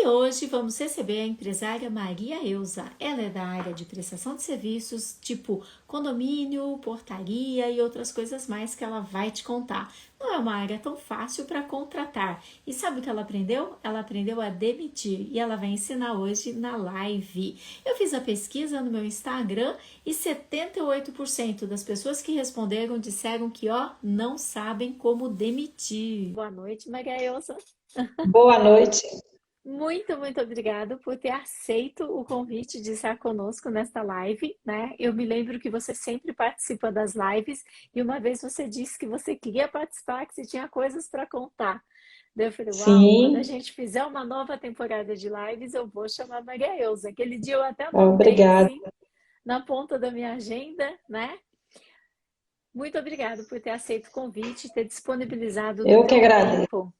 E hoje vamos receber a empresária Maria Elza. Ela é da área de prestação de serviços, tipo condomínio, portaria e outras coisas mais que ela vai te contar. Não é uma área tão fácil para contratar. E sabe o que ela aprendeu? Ela aprendeu a demitir e ela vai ensinar hoje na live. Eu fiz a pesquisa no meu Instagram e 78% das pessoas que responderam disseram que, não sabem como demitir. Boa noite, Maria Elza. Boa noite. Muito obrigada por ter aceito o convite de estar conosco nesta live, né? Eu me lembro que você sempre participa das lives e uma vez você disse que você queria participar, que você tinha coisas para contar. Daí eu falei, uau, quando a Sim, gente fizer uma nova temporada de lives, eu vou chamar a Maria Elza. Aquele dia eu até anotei obrigada. assim na ponta da minha agenda, né? Muito obrigada por ter aceito o convite, ter disponibilizado do Eu que teu agradeço. tempo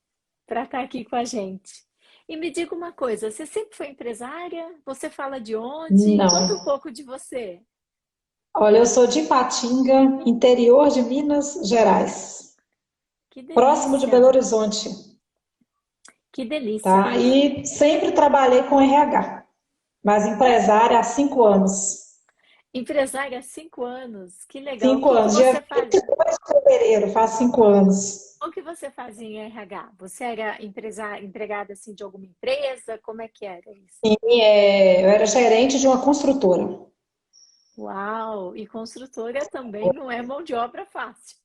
para estar aqui com a gente. E me diga uma coisa, você sempre foi empresária? Você fala de onde? Conta um Não. pouco de você. Olha, eu sou de Ipatinga, interior de Minas Gerais, Que próximo de Belo delícia, Horizonte, que delícia. tá? E sempre trabalhei com RH, mas empresária há 5 anos. Empresária há 5 anos, que legal. O Cinco que que anos. Dia você faz? 22 de fevereiro, faz 5 anos. O que você fazia em RH? Você era empregada assim de alguma empresa? Como é que era isso? Eu era gerente de uma construtora. Uau! E construtora também não é mão de obra fácil.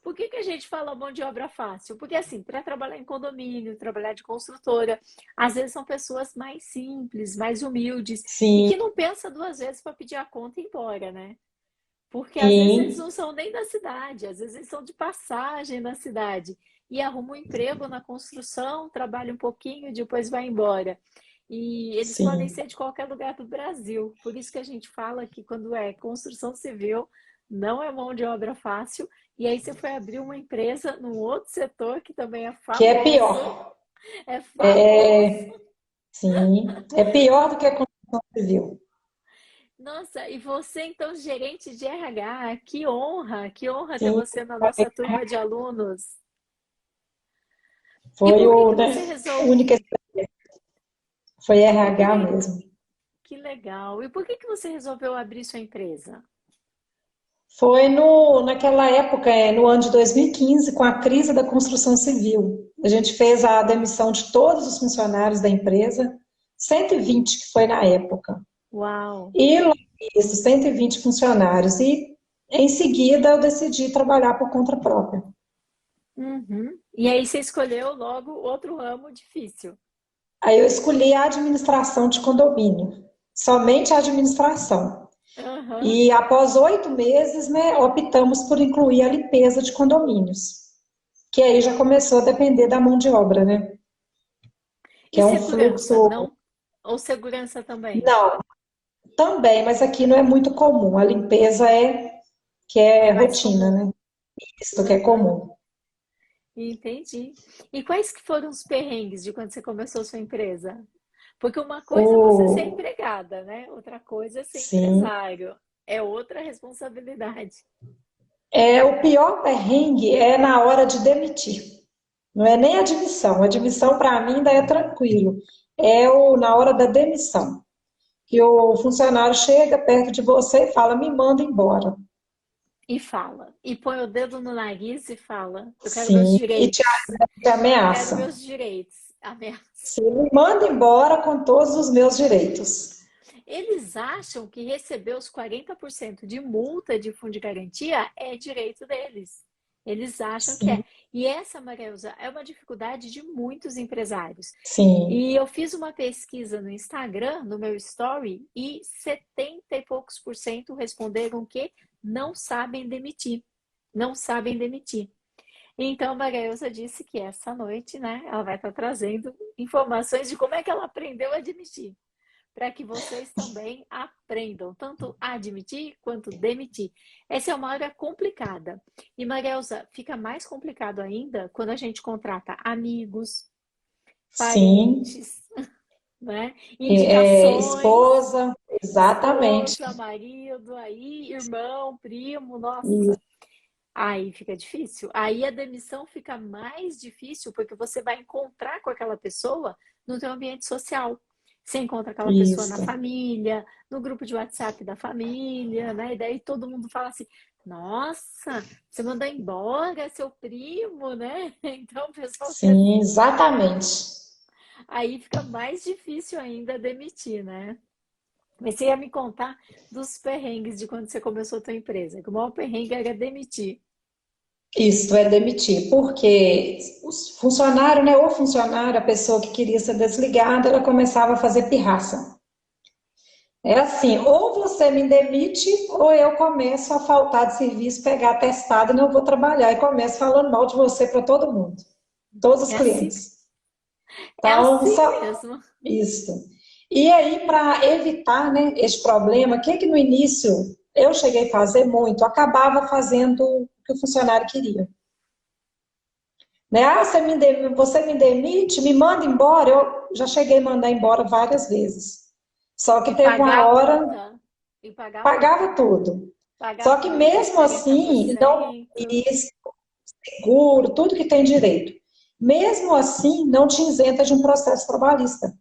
Por que que a gente fala mão de obra fácil? Porque assim, para trabalhar em condomínio, trabalhar de construtora, às vezes são pessoas mais simples, mais humildes e Sim, que não pensa duas vezes para pedir a conta e ir embora, né? Porque às vezes eles sim, não são nem da cidade, às vezes eles são de passagem na cidade e arrumam um emprego na construção, trabalham um pouquinho, depois vai embora. E eles podem sim. ser de qualquer lugar do Brasil. Por isso que a gente fala que quando é construção civil, não é mão de obra fácil. E aí você foi abrir uma empresa num outro setor que também é Que é famoso, pior. é famoso. Sim, é pior do que a construção civil. Nossa, e você então gerente de RH, que honra ter Sim, você na nossa turma de alunos. E foi por que o, que né, você resolve? única, foi E por RH que mesmo. que legal? E por que que você resolveu abrir sua empresa? Foi no, naquela época, no ano de 2015, com a crise da construção civil. A gente fez a demissão de todos os funcionários da empresa, 120 que foi na época. Uau! E lá, isso, 120 funcionários. E em seguida eu decidi trabalhar por conta própria. Uhum. E aí você escolheu logo outro ramo difícil. Aí eu escolhi a administração de condomínio, somente a administração. Aham. E após 8 meses, né, optamos por incluir a limpeza de condomínios, que aí já começou a depender da mão de obra, né? Que E é um segurança, fluxo. não? Ou segurança também? Não, também, mas aqui não é muito comum. A limpeza que é É mais rotina, comum. né? Isso que é Aham. comum. Entendi. E quais que foram os perrengues de quando você começou sua empresa? Porque uma coisa é você ser O, empregada, né? Outra coisa é ser sim. empresário. É outra responsabilidade. O pior perrengue é na hora de demitir. Não é nem a admissão. A admissão, para mim, ainda é tranquilo. Na hora da demissão. Que o funcionário chega perto de você e fala, me manda embora. E fala. E põe o dedo no nariz e fala: Eu quero meus Sim, e te, direitos. te Eu quero ameaça. meus direitos. Ameaça. Sim, me manda embora com todos os meus direitos. Eles acham que receber os 40% de multa de fundo de garantia é direito deles. Eles acham que Sim, é. E essa, Marilza, é uma dificuldade de muitos empresários. sim, E eu fiz uma pesquisa no Instagram, no meu story, e 70 e poucos por cento responderam que não sabem demitir. Não sabem demitir. Então, a Marilza disse que essa noite, né, ela vai estar trazendo informações de como é que ela aprendeu a demitir para que vocês também aprendam tanto a admitir quanto demitir. Essa é uma área complicada. E, Marielza, fica mais complicado ainda quando a gente contrata amigos, sim. parentes, né? Indicações, Esposa, exatamente. esposa, marido, aí, irmão, primo, nossa. Aí fica difícil. Aí a demissão fica mais difícil porque você vai encontrar com aquela pessoa no teu ambiente social. Você encontra aquela pessoa na Isso. família, no grupo de WhatsApp da família, né? E daí todo mundo fala assim: Nossa, você mandou embora seu primo, né? Então o pessoal fica Sim, assim. exatamente. Aí fica mais difícil ainda demitir, né? Mas você ia me contar dos perrengues de quando você começou a tua empresa, que o maior perrengue era demitir. Isso é demitir, porque os funcionário, né, ou funcionário, a pessoa que queria ser desligada, ela começava a fazer pirraça. É assim, ou você me demite, ou eu começo a faltar de serviço, pegar atestado e não vou trabalhar. E começo falando mal de você para todo mundo, todos os É assim, clientes. é Então, assim só mesmo. isso. E aí, para evitar, né, esse problema, o que que no início eu cheguei a fazer muito, acabava fazendo o que o funcionário queria. Né? Ah, você me demite, me manda embora. Eu já cheguei a mandar embora várias vezes. Só que E teve pagar uma a hora, multa. E pagar a pagava multa. tudo. Pagar a Só que multa de mesmo trinta por assim, não cento. isso, seguro, tudo que tem direito. Mesmo assim, não te isenta de um processo trabalhista.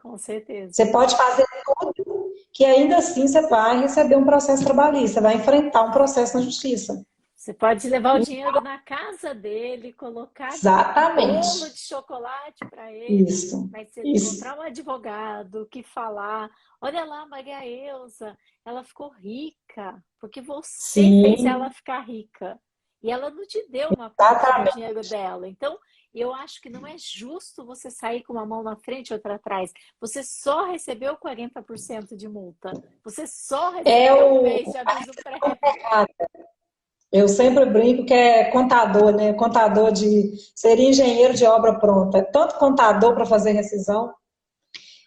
Com certeza. Você pode fazer tudo que ainda assim você vai receber um processo trabalhista, vai enfrentar um processo na justiça. Você pode levar o dinheiro na casa dele, colocar bolo Exatamente. de chocolate para ele, Isso. mas se ele Isso. encontrar um advogado que falar, olha lá, Maria Eusa, ela ficou rica, porque você fez ela Sim, ficar rica. E ela não te deu uma parte do exatamente. dinheiro dela. Então, eu acho que não é justo você sair com uma mão na frente e outra atrás. Você só recebeu 40% de multa. Você só É recebeu um mês de aviso prévio. Eu sempre brinco que é contador, né? Contador de seria engenheiro de obra pronta. É tanto contador para fazer rescisão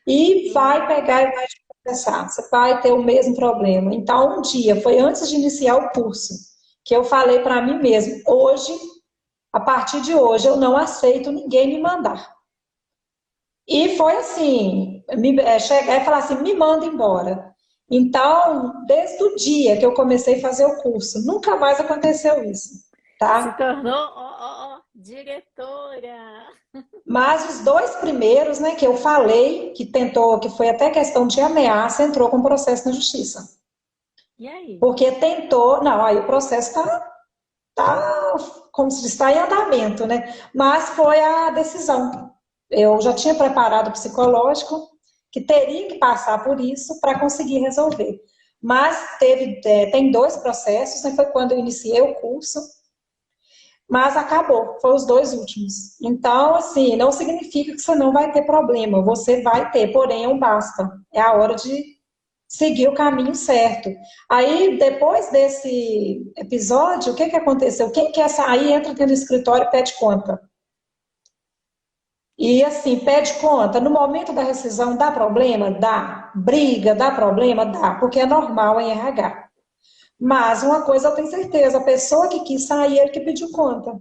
e vai pegar e vai te processar. Você vai ter o mesmo problema. Então, um dia, foi antes de iniciar o curso, que eu falei para mim mesmo, hoje, a partir de hoje, eu não aceito ninguém me mandar. E foi assim, chegar e falar assim, me manda embora. Então, desde o dia que eu comecei a fazer o curso, nunca mais aconteceu isso, Se tá? tornou, diretora. Mas os dois primeiros, né, que eu falei, que tentou, que foi até questão de ameaça, entrou com processo na justiça. E aí? Porque tentou, não, aí o processo tá, como se diz, está em andamento, né? Mas foi a decisão. Eu já tinha preparado o psicológico, que teria que passar por isso para conseguir resolver. Mas tem dois processos, né? Foi quando eu iniciei o curso, mas acabou, foi os dois últimos. Então, assim, não significa que você não vai ter problema, você vai ter, porém é um basta. É a hora de seguir o caminho certo. Aí, depois desse episódio, o que que aconteceu? Quem quer sair, entra dentro do escritório e pede conta. E assim, pede conta. No momento da rescisão, dá problema? Dá. Briga, dá problema? Dá, porque é normal em RH. Mas uma coisa eu tenho certeza, a pessoa que quis sair, ele que pediu conta.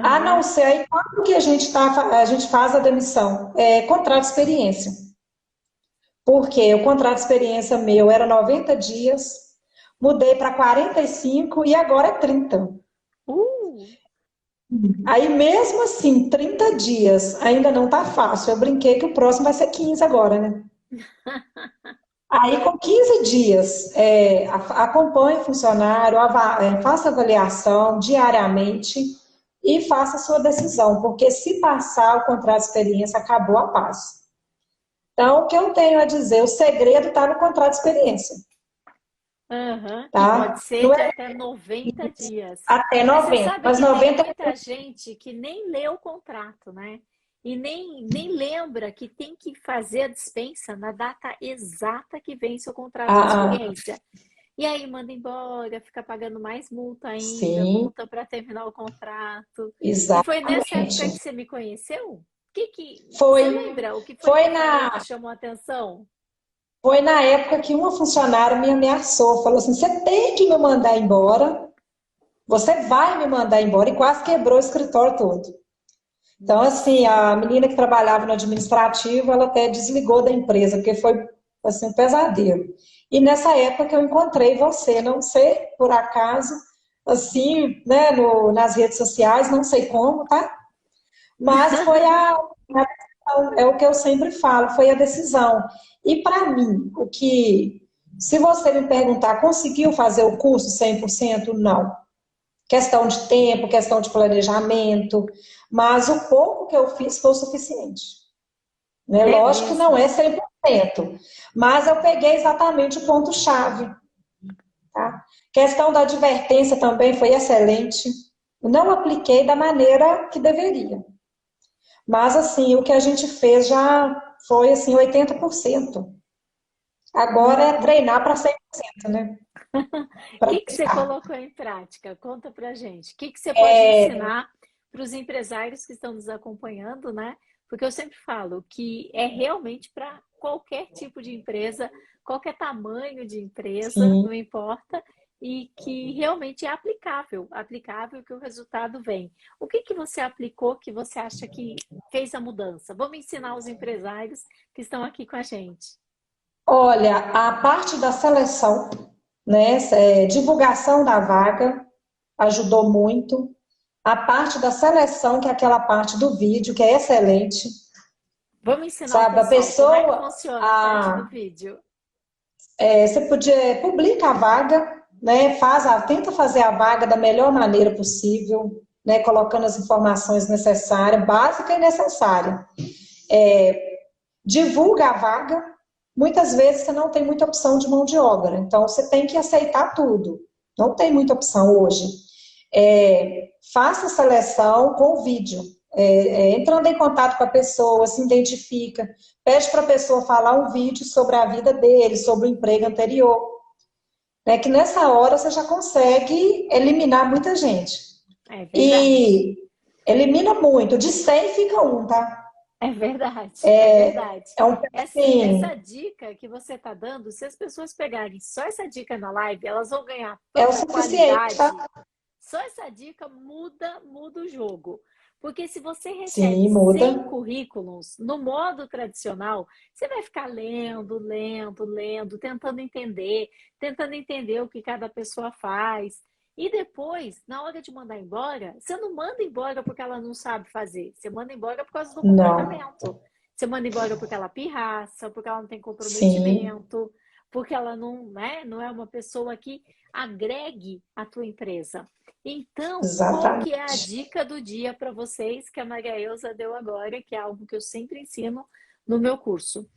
A não Aham. ser aí, quando que a gente faz a demissão? É contrato de experiência. Porque o contrato de experiência meu era 90 dias, mudei para 45 e agora é 30. Uh, Aí mesmo assim, 30 dias ainda não tá fácil. Eu brinquei que o próximo vai ser 15 agora, né? Aí com 15 dias, acompanhe o funcionário, faça avaliação diariamente e faça a sua decisão, porque se passar o contrato de experiência, acabou a paz. Então, o que eu tenho a dizer, o segredo está no contrato de experiência, aham. E pode tá? ser Não de é até 90 dias. até Mas você 90, sabe mas que tem 90 muita gente que nem lê o contrato, né? E nem lembra que tem que fazer a dispensa na data exata que vence o contrato de experiência. E aí manda embora, fica pagando mais multa ainda, sim, multa para terminar o contrato. E foi nessa época que exatamente. você me conheceu? Que Foi, você lembra o que foi que foi eu falei que na, chamou a atenção? foi na época que uma funcionária me ameaçou, falou assim: você tem que me mandar embora, você vai me mandar embora, e quase quebrou o escritório todo. Então, assim, Nossa. a menina que trabalhava no administrativo, ela até desligou da empresa, porque foi assim, um pesadelo. E nessa época que eu encontrei você, não sei por acaso, assim, né, nas redes sociais, não sei como, tá? Mas é o que eu sempre falo, foi a decisão. E para mim, se você me perguntar, conseguiu fazer o curso 100%? Não. Questão de tempo, questão de planejamento, mas o pouco que eu fiz foi o suficiente. Né? É Lógico que não mesmo. é 100%, mas eu peguei exatamente o ponto-chave. Tá? Questão da advertência também foi excelente. Não apliquei da maneira que deveria. Mas, assim, o que a gente fez já foi, assim, 80%. Agora é Uhum. treinar para 100%, né? O Para que que você testar. colocou em prática? Conta pra gente. O que que você pode ensinar para os empresários que estão nos acompanhando, né? Porque eu sempre falo que é realmente para qualquer tipo de empresa, qualquer tamanho de empresa, Sim. não importa, e que realmente é aplicável, aplicável que o resultado vem. O que que você aplicou que você acha que fez a mudança? Vamos ensinar os empresários que estão aqui com a gente. Olha, a parte da seleção, né? Divulgação da vaga ajudou muito. A parte da seleção, que é aquela parte do vídeo, que é excelente, Vamos ensinar o sabe? A pessoal como é que pessoa, funciona a parte do vídeo. você podia publica a vaga, né? Tenta fazer a vaga da melhor maneira possível, né? Colocando as informações necessárias, básica e necessária. Divulga a vaga. Muitas vezes você não tem muita opção de mão de obra, então você tem que aceitar tudo. Não tem muita opção hoje. Faça a seleção com vídeo. Entrando em contato com a pessoa, se identifica, pede para a pessoa falar um vídeo sobre a vida dele, sobre o emprego anterior. Que nessa hora você já consegue eliminar muita gente. É verdade. E elimina muito, de 100 fica um, tá? É verdade, é verdade. É um Essa assim, dica que você está dando, se as pessoas pegarem só essa dica na live, elas vão ganhar é o tanta suficiente, tá? qualidade. Só essa dica muda o jogo. Porque se você recebe Sim, muda. 100 currículos no modo tradicional, você vai ficar lendo, tentando entender o que cada pessoa faz. E depois, na hora de mandar embora, você não manda embora porque ela não sabe fazer. Você manda embora por causa do Não. comportamento. Você manda embora porque ela pirraça, porque ela não tem Sim, comprometimento, porque ela não, né, não é uma pessoa que agregue a tua empresa. Então, qual que é a exatamente. dica do dia para vocês que a Maria Elza deu agora, que é algo que eu sempre ensino no meu curso?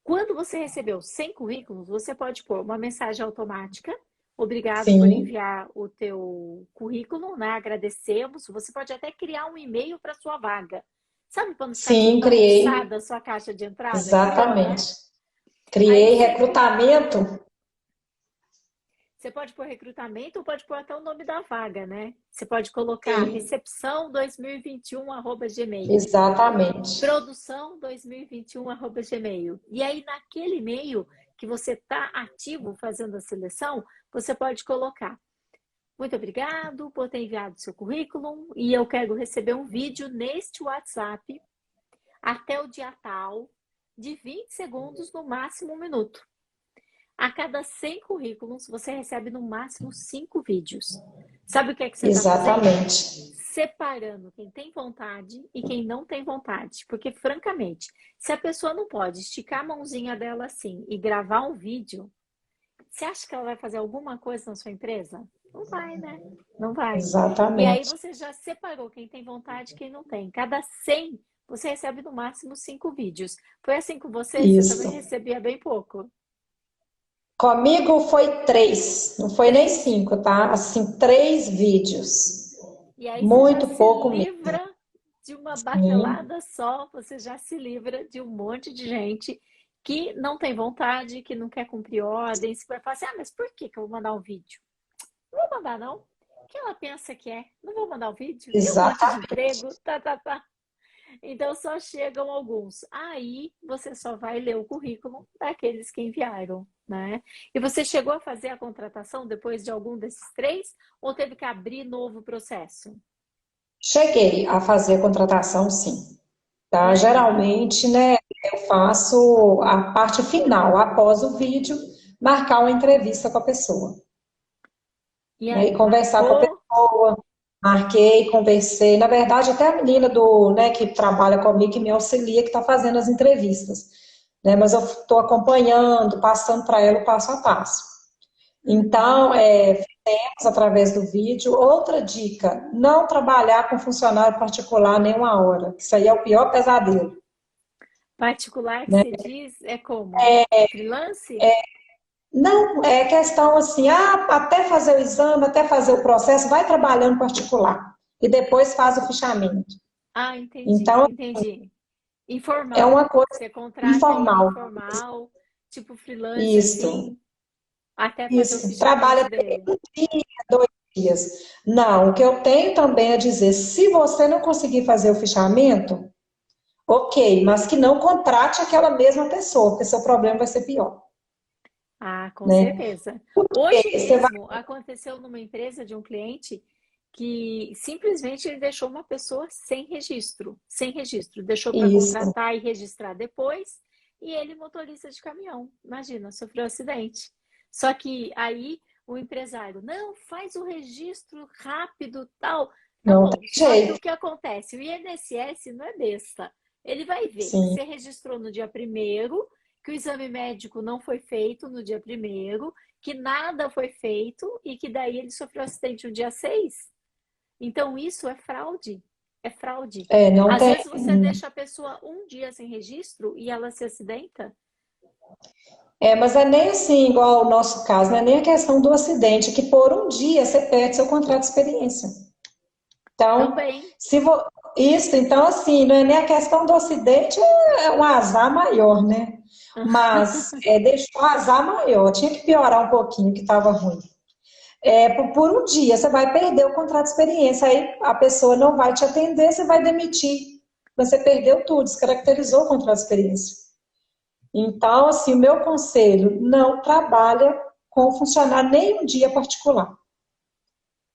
Quando você recebeu 100 currículos, você pode pôr uma mensagem automática. Obrigado por Sim, enviar o teu currículo, né? Agradecemos. Você pode até criar um e-mail para sua vaga. Sabe quando ficar tudo sim, criei. bagunçado a sua caixa de entrada? Criou, né? Exatamente. Aí Criei você cria. recrutamento. Você pode pôr recrutamento ou pode pôr até o nome da vaga, né? Você pode colocar Sim, recepção 2021@gmail, exatamente. produção 2021@gmail. E aí naquele e-mail que você está ativo fazendo a seleção, você pode colocar: muito obrigado por ter enviado seu currículo e eu quero receber um vídeo neste WhatsApp até o dia tal, de 20 segundos, no máximo 1 minuto. A cada 100 currículos, você recebe no máximo 5 vídeos. Sabe o que é que você está fazendo? Exatamente. Separando quem tem vontade e quem não tem vontade. Porque, francamente, se a pessoa não pode esticar a mãozinha dela assim e gravar um vídeo, você acha que ela vai fazer alguma coisa na sua empresa? Não vai, né? Não vai. E aí Exatamente. você já separou quem tem vontade e quem não tem. Cada 100, você recebe no máximo 5 vídeos. Foi assim com você? Você também Isso. recebia bem pouco? Comigo foi 3, não foi nem 3. 5, tá? Assim, 3 vídeos. E aí você já Muito se pouco mesmo. livra de uma Sim, batelada só, você já se livra de um monte de gente que não tem vontade, que não quer cumprir ordens, que vai falar assim: ah, mas por que que eu vou mandar um vídeo? Não vou mandar, não. O que ela pensa que é? Não vou mandar um vídeo? Tem um monte de exatamente. emprego, tá. Então só chegam alguns. Aí você só vai ler o currículo daqueles que enviaram, né? E você chegou a fazer a contratação depois de algum desses 3 ou teve que abrir novo processo? Cheguei a fazer a contratação, sim. E Tá? aí? Geralmente, né, eu faço a parte final, após o vídeo, marcar uma entrevista com a pessoa. E né? E aí, conversar com a marcou? pessoa. Marquei, conversei. Na verdade, até a menina né, que trabalha comigo, que me auxilia, que está fazendo as entrevistas. Né? Mas eu estou acompanhando, passando para ela o passo a passo. Então, Uhum. fizemos através do vídeo. Outra dica, não trabalhar com funcionário particular nenhuma hora. Isso aí é o pior pesadelo. Particular que Né? você diz é como? Freelance? Não é questão assim, até fazer o exame, até fazer o processo, vai trabalhando particular. E depois faz o fichamento. Ah, entendi, Então, entendi. é Informal. uma coisa Você contrata ele informal. informal, tipo freelance Isso, assim, até fazer o isso. Trabalha fichamento dele. 2 dias. Não, o que eu tenho também é dizer, se você não conseguir fazer o fichamento, ok, mas que não contrate aquela mesma pessoa, porque seu problema vai ser pior, Ah, com né? certeza. Hoje Você vai, mesmo aconteceu numa empresa de um cliente que simplesmente ele deixou uma pessoa sem registro, deixou para isso, contratar e registrar depois, e ele motorista de caminhão, imagina, sofreu um acidente. Só que aí o empresário, não, faz o registro rápido, tal. Tá não tem bom. Só que o jeito, que acontece? O INSS não é besta. Ele vai ver que sim. você registrou no dia primeiro, que o exame médico não foi feito no dia primeiro, que nada foi feito e que daí ele sofreu acidente no dia 6. Então isso é fraude. É fraude. Não Às tem. vezes você deixa a pessoa um dia sem registro e ela se acidenta. Mas é nem assim, igual o nosso caso, não é nem a questão do acidente, que por um dia você perde seu contrato de experiência. Então, Também. se vo... isso, então assim, não é nem a questão do acidente, é um azar maior, né? Mas deixou o azar maior, tinha que piorar um pouquinho que estava ruim. Por um dia você vai perder o contrato de experiência, aí a pessoa não vai te atender, você vai demitir. Você perdeu tudo, descaracterizou o contrato de experiência. Então, assim, o meu conselho, não trabalha com funcionário nem um dia particular,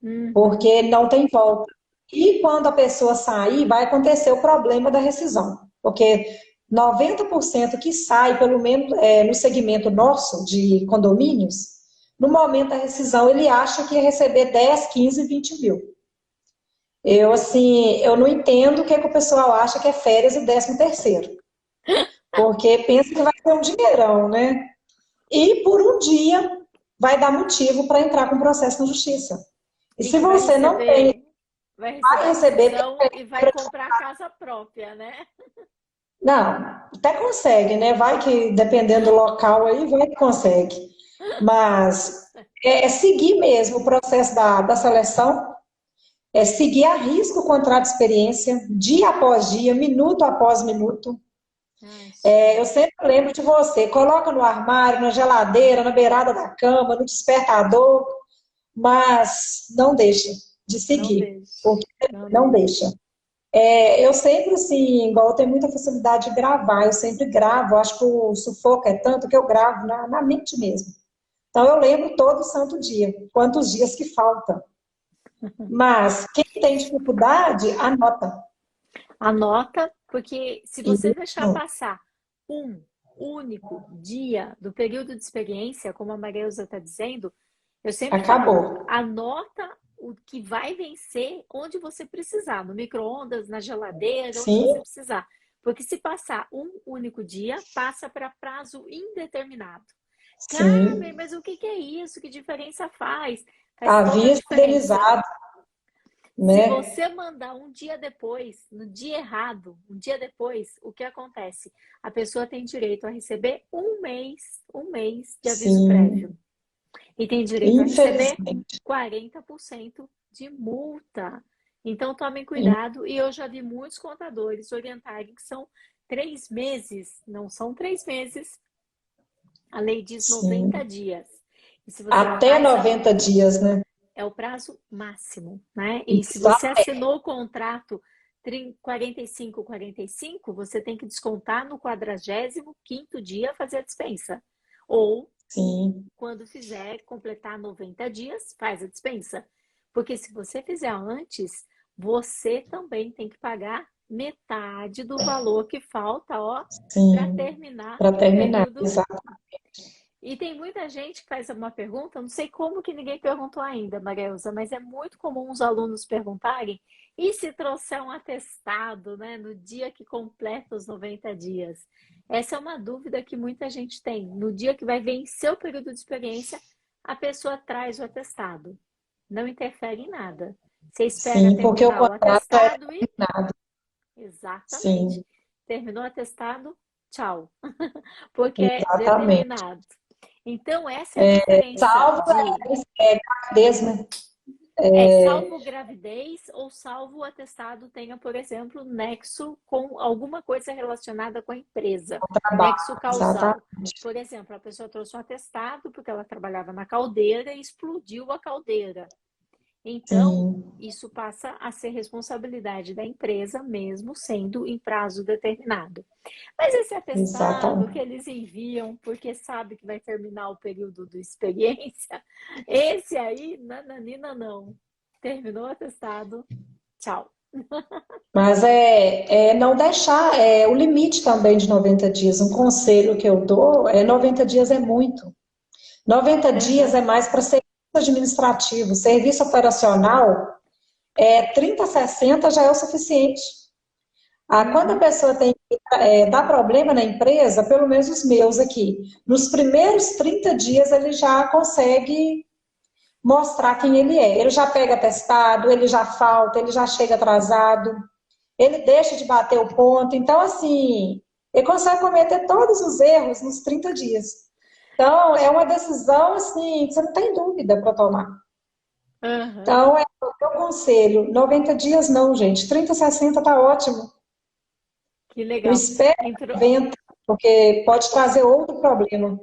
Uhum. porque não tem volta. E quando a pessoa sair, vai acontecer o problema da rescisão, porque 90% que sai, pelo menos no segmento nosso de condomínios, no momento da rescisão ele acha que ia receber 10, 15, 20 mil. Eu, assim, eu não entendo o que, que o pessoal acha que é férias e 13º, porque pensa que vai ser um dinheirão, né? E por um dia vai dar motivo para entrar com processo na justiça. E E se que você não tem, vai vai receber a receber rescisão e vai comprar a casa própria, né? não, até consegue, né? Vai que, dependendo do local aí, vai que consegue. Mas é seguir mesmo o processo da seleção, é seguir a risco o contrato de experiência, dia após dia, minuto após minuto. Ai, sim. Eu sempre lembro de você, coloca no armário, na geladeira, na beirada da cama, no despertador, mas não deixa de Não seguir, deixe. porque Não não deixe. deixa. Eu sempre, assim, igual eu tenho muita facilidade de gravar, eu sempre gravo, acho que o sufoco é tanto que eu gravo na mente mesmo. Então eu lembro todo santo dia, quantos dias que falta. Mas quem tem dificuldade, anota. Anota, porque se você deixar Isso, passar um único dia do período de experiência, como a Maria está dizendo, eu sempre falo, acabou. anota o que vai vencer onde você precisar, no micro-ondas, na geladeira, onde você Sim, precisar. Porque se passar um único dia, passa para prazo indeterminado. Carmen, sim. mas o que é isso? Que diferença faz? Faz toda a Aviso diferença. indenizado, Se né? você mandar um dia depois, no dia errado, um dia depois, o que acontece? A pessoa tem direito a receber um mês de aviso prévio. Sim, E tem direito a receber infelizmente. 40% de multa. Então tomem cuidado. E eu já vi muitos contadores orientarem que são 3 meses, não são 3 meses. A lei diz 90 Sim. dias. E se você Até passa 90 dias, né? é o prazo máximo, né? E se Isso, você assinou o contrato 45, você tem que descontar no 45º dia fazer a dispensa. Ou, sim, quando fizer completar 90 dias, faz a dispensa. Porque se você fizer antes, você também tem que pagar metade do valor que falta, ó, para sim. terminar Para o terminar, período. exato. E tem muita gente que faz uma pergunta, não sei como que ninguém perguntou ainda, Maria Elza, mas é muito comum os alunos perguntarem, e se trouxer um atestado, né, no dia que completa os 90 dias? Essa é uma dúvida que muita gente tem. No dia que vai vencer o período de experiência, a pessoa traz o atestado. Não interfere em nada. Você espera Sim, porque o terminar o contrato é atestado e... nada. Exatamente. Sim, Terminou o atestado, tchau. Porque é exatamente. determinado. Então, essa é a diferença Salvo de gravidez, né? salvo gravidez ou salvo o atestado tenha, por exemplo, nexo com alguma coisa relacionada com a empresa, Trabalho, nexo causal. exatamente. Por exemplo, a pessoa trouxe um atestado porque ela trabalhava na caldeira e explodiu a caldeira. Então, Sim, isso passa a ser responsabilidade da empresa, mesmo sendo em prazo determinado. Mas esse atestado que exatamente. eles enviam porque sabe que vai terminar o período de experiência, esse aí, nananina, não. Terminou o atestado, tchau. Mas não deixar o limite também de 90 dias. Um conselho que eu dou 90 dias é muito. 90 dias é Uhum, mais para serviço administrativo. Serviço operacional, 30, 60 já é o suficiente. Quando a uhum, pessoa dá problema na empresa, pelo menos os meus aqui, nos primeiros 30 dias ele já consegue mostrar quem ele é. Ele já pega atestado, ele já falta, ele já chega atrasado, ele deixa de bater o ponto. Então, assim, ele consegue cometer todos os erros nos 30 dias. Então, é uma decisão, assim, que você não tem dúvida para tomar. uhum. Então, é o meu conselho. 90 dias não, gente. 30, 60 tá ótimo. Que Eu legal. espero Entrou 90, porque pode trazer outro problema.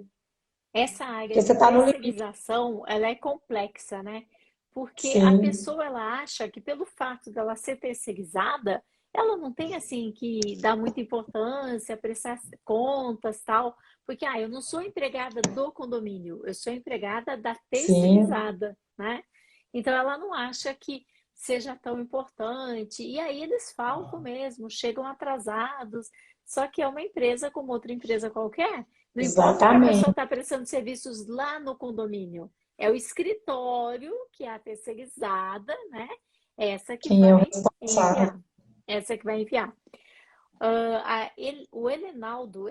essa área Porque de você está no limite. terceirização, ela é complexa, né? Porque a Sim, pessoa ela acha que pelo fato dela ser terceirizada, ela não tem assim que dar muita importância, prestar contas, tal, porque eu não sou empregada do condomínio, eu sou empregada da sim, terceirizada, né? Então ela não acha que seja tão importante. E aí eles faltam mesmo, chegam atrasados. Só que é uma empresa como outra empresa qualquer. Não importa que a pessoa exatamente. está prestando serviços lá no condomínio. É o escritório, que é a terceirizada, né? Essa que Quem é o vai responsável? enviar. Essa que vai enviar. O Helenaldo,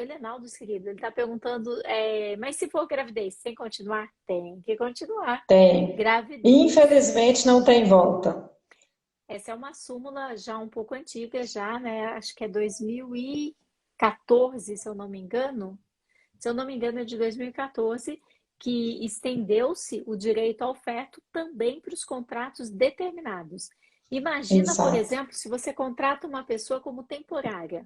querido, ele está perguntando, mas se for gravidez, tem que continuar? Tem que continuar. Tem. Gravidez. Infelizmente não tem volta. Essa é uma súmula já um pouco antiga, já, né? Acho que é 2014, se eu não me engano. Se eu não me engano, é de 2014, que estendeu-se o direito ao feto também para os contratos determinados. Imagina, por Exato. exemplo, se você contrata uma pessoa como temporária.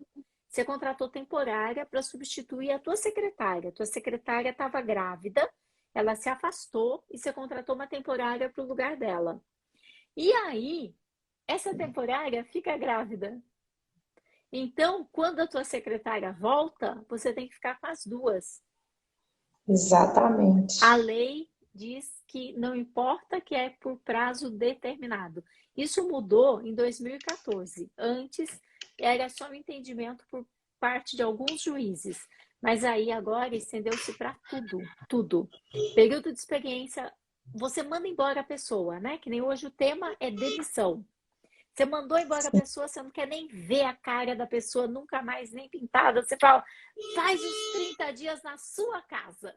Você contratou temporária para substituir a tua secretária. Tua secretária estava grávida, ela se afastou e você contratou uma temporária para o lugar dela. E aí, essa temporária fica grávida. Então, quando a tua secretária volta, você tem que ficar com as duas. A Exatamente. lei diz que não importa que é por prazo determinado. Isso mudou em 2014. Antes era só um entendimento por parte de alguns juízes, mas aí agora estendeu-se para tudo, tudo. Período de experiência, você manda embora a pessoa, né? Que nem hoje o tema é demissão. Você mandou embora a pessoa, você não quer nem ver a cara da pessoa, nunca mais, nem pintada. Você fala, faz os 30 dias na sua casa.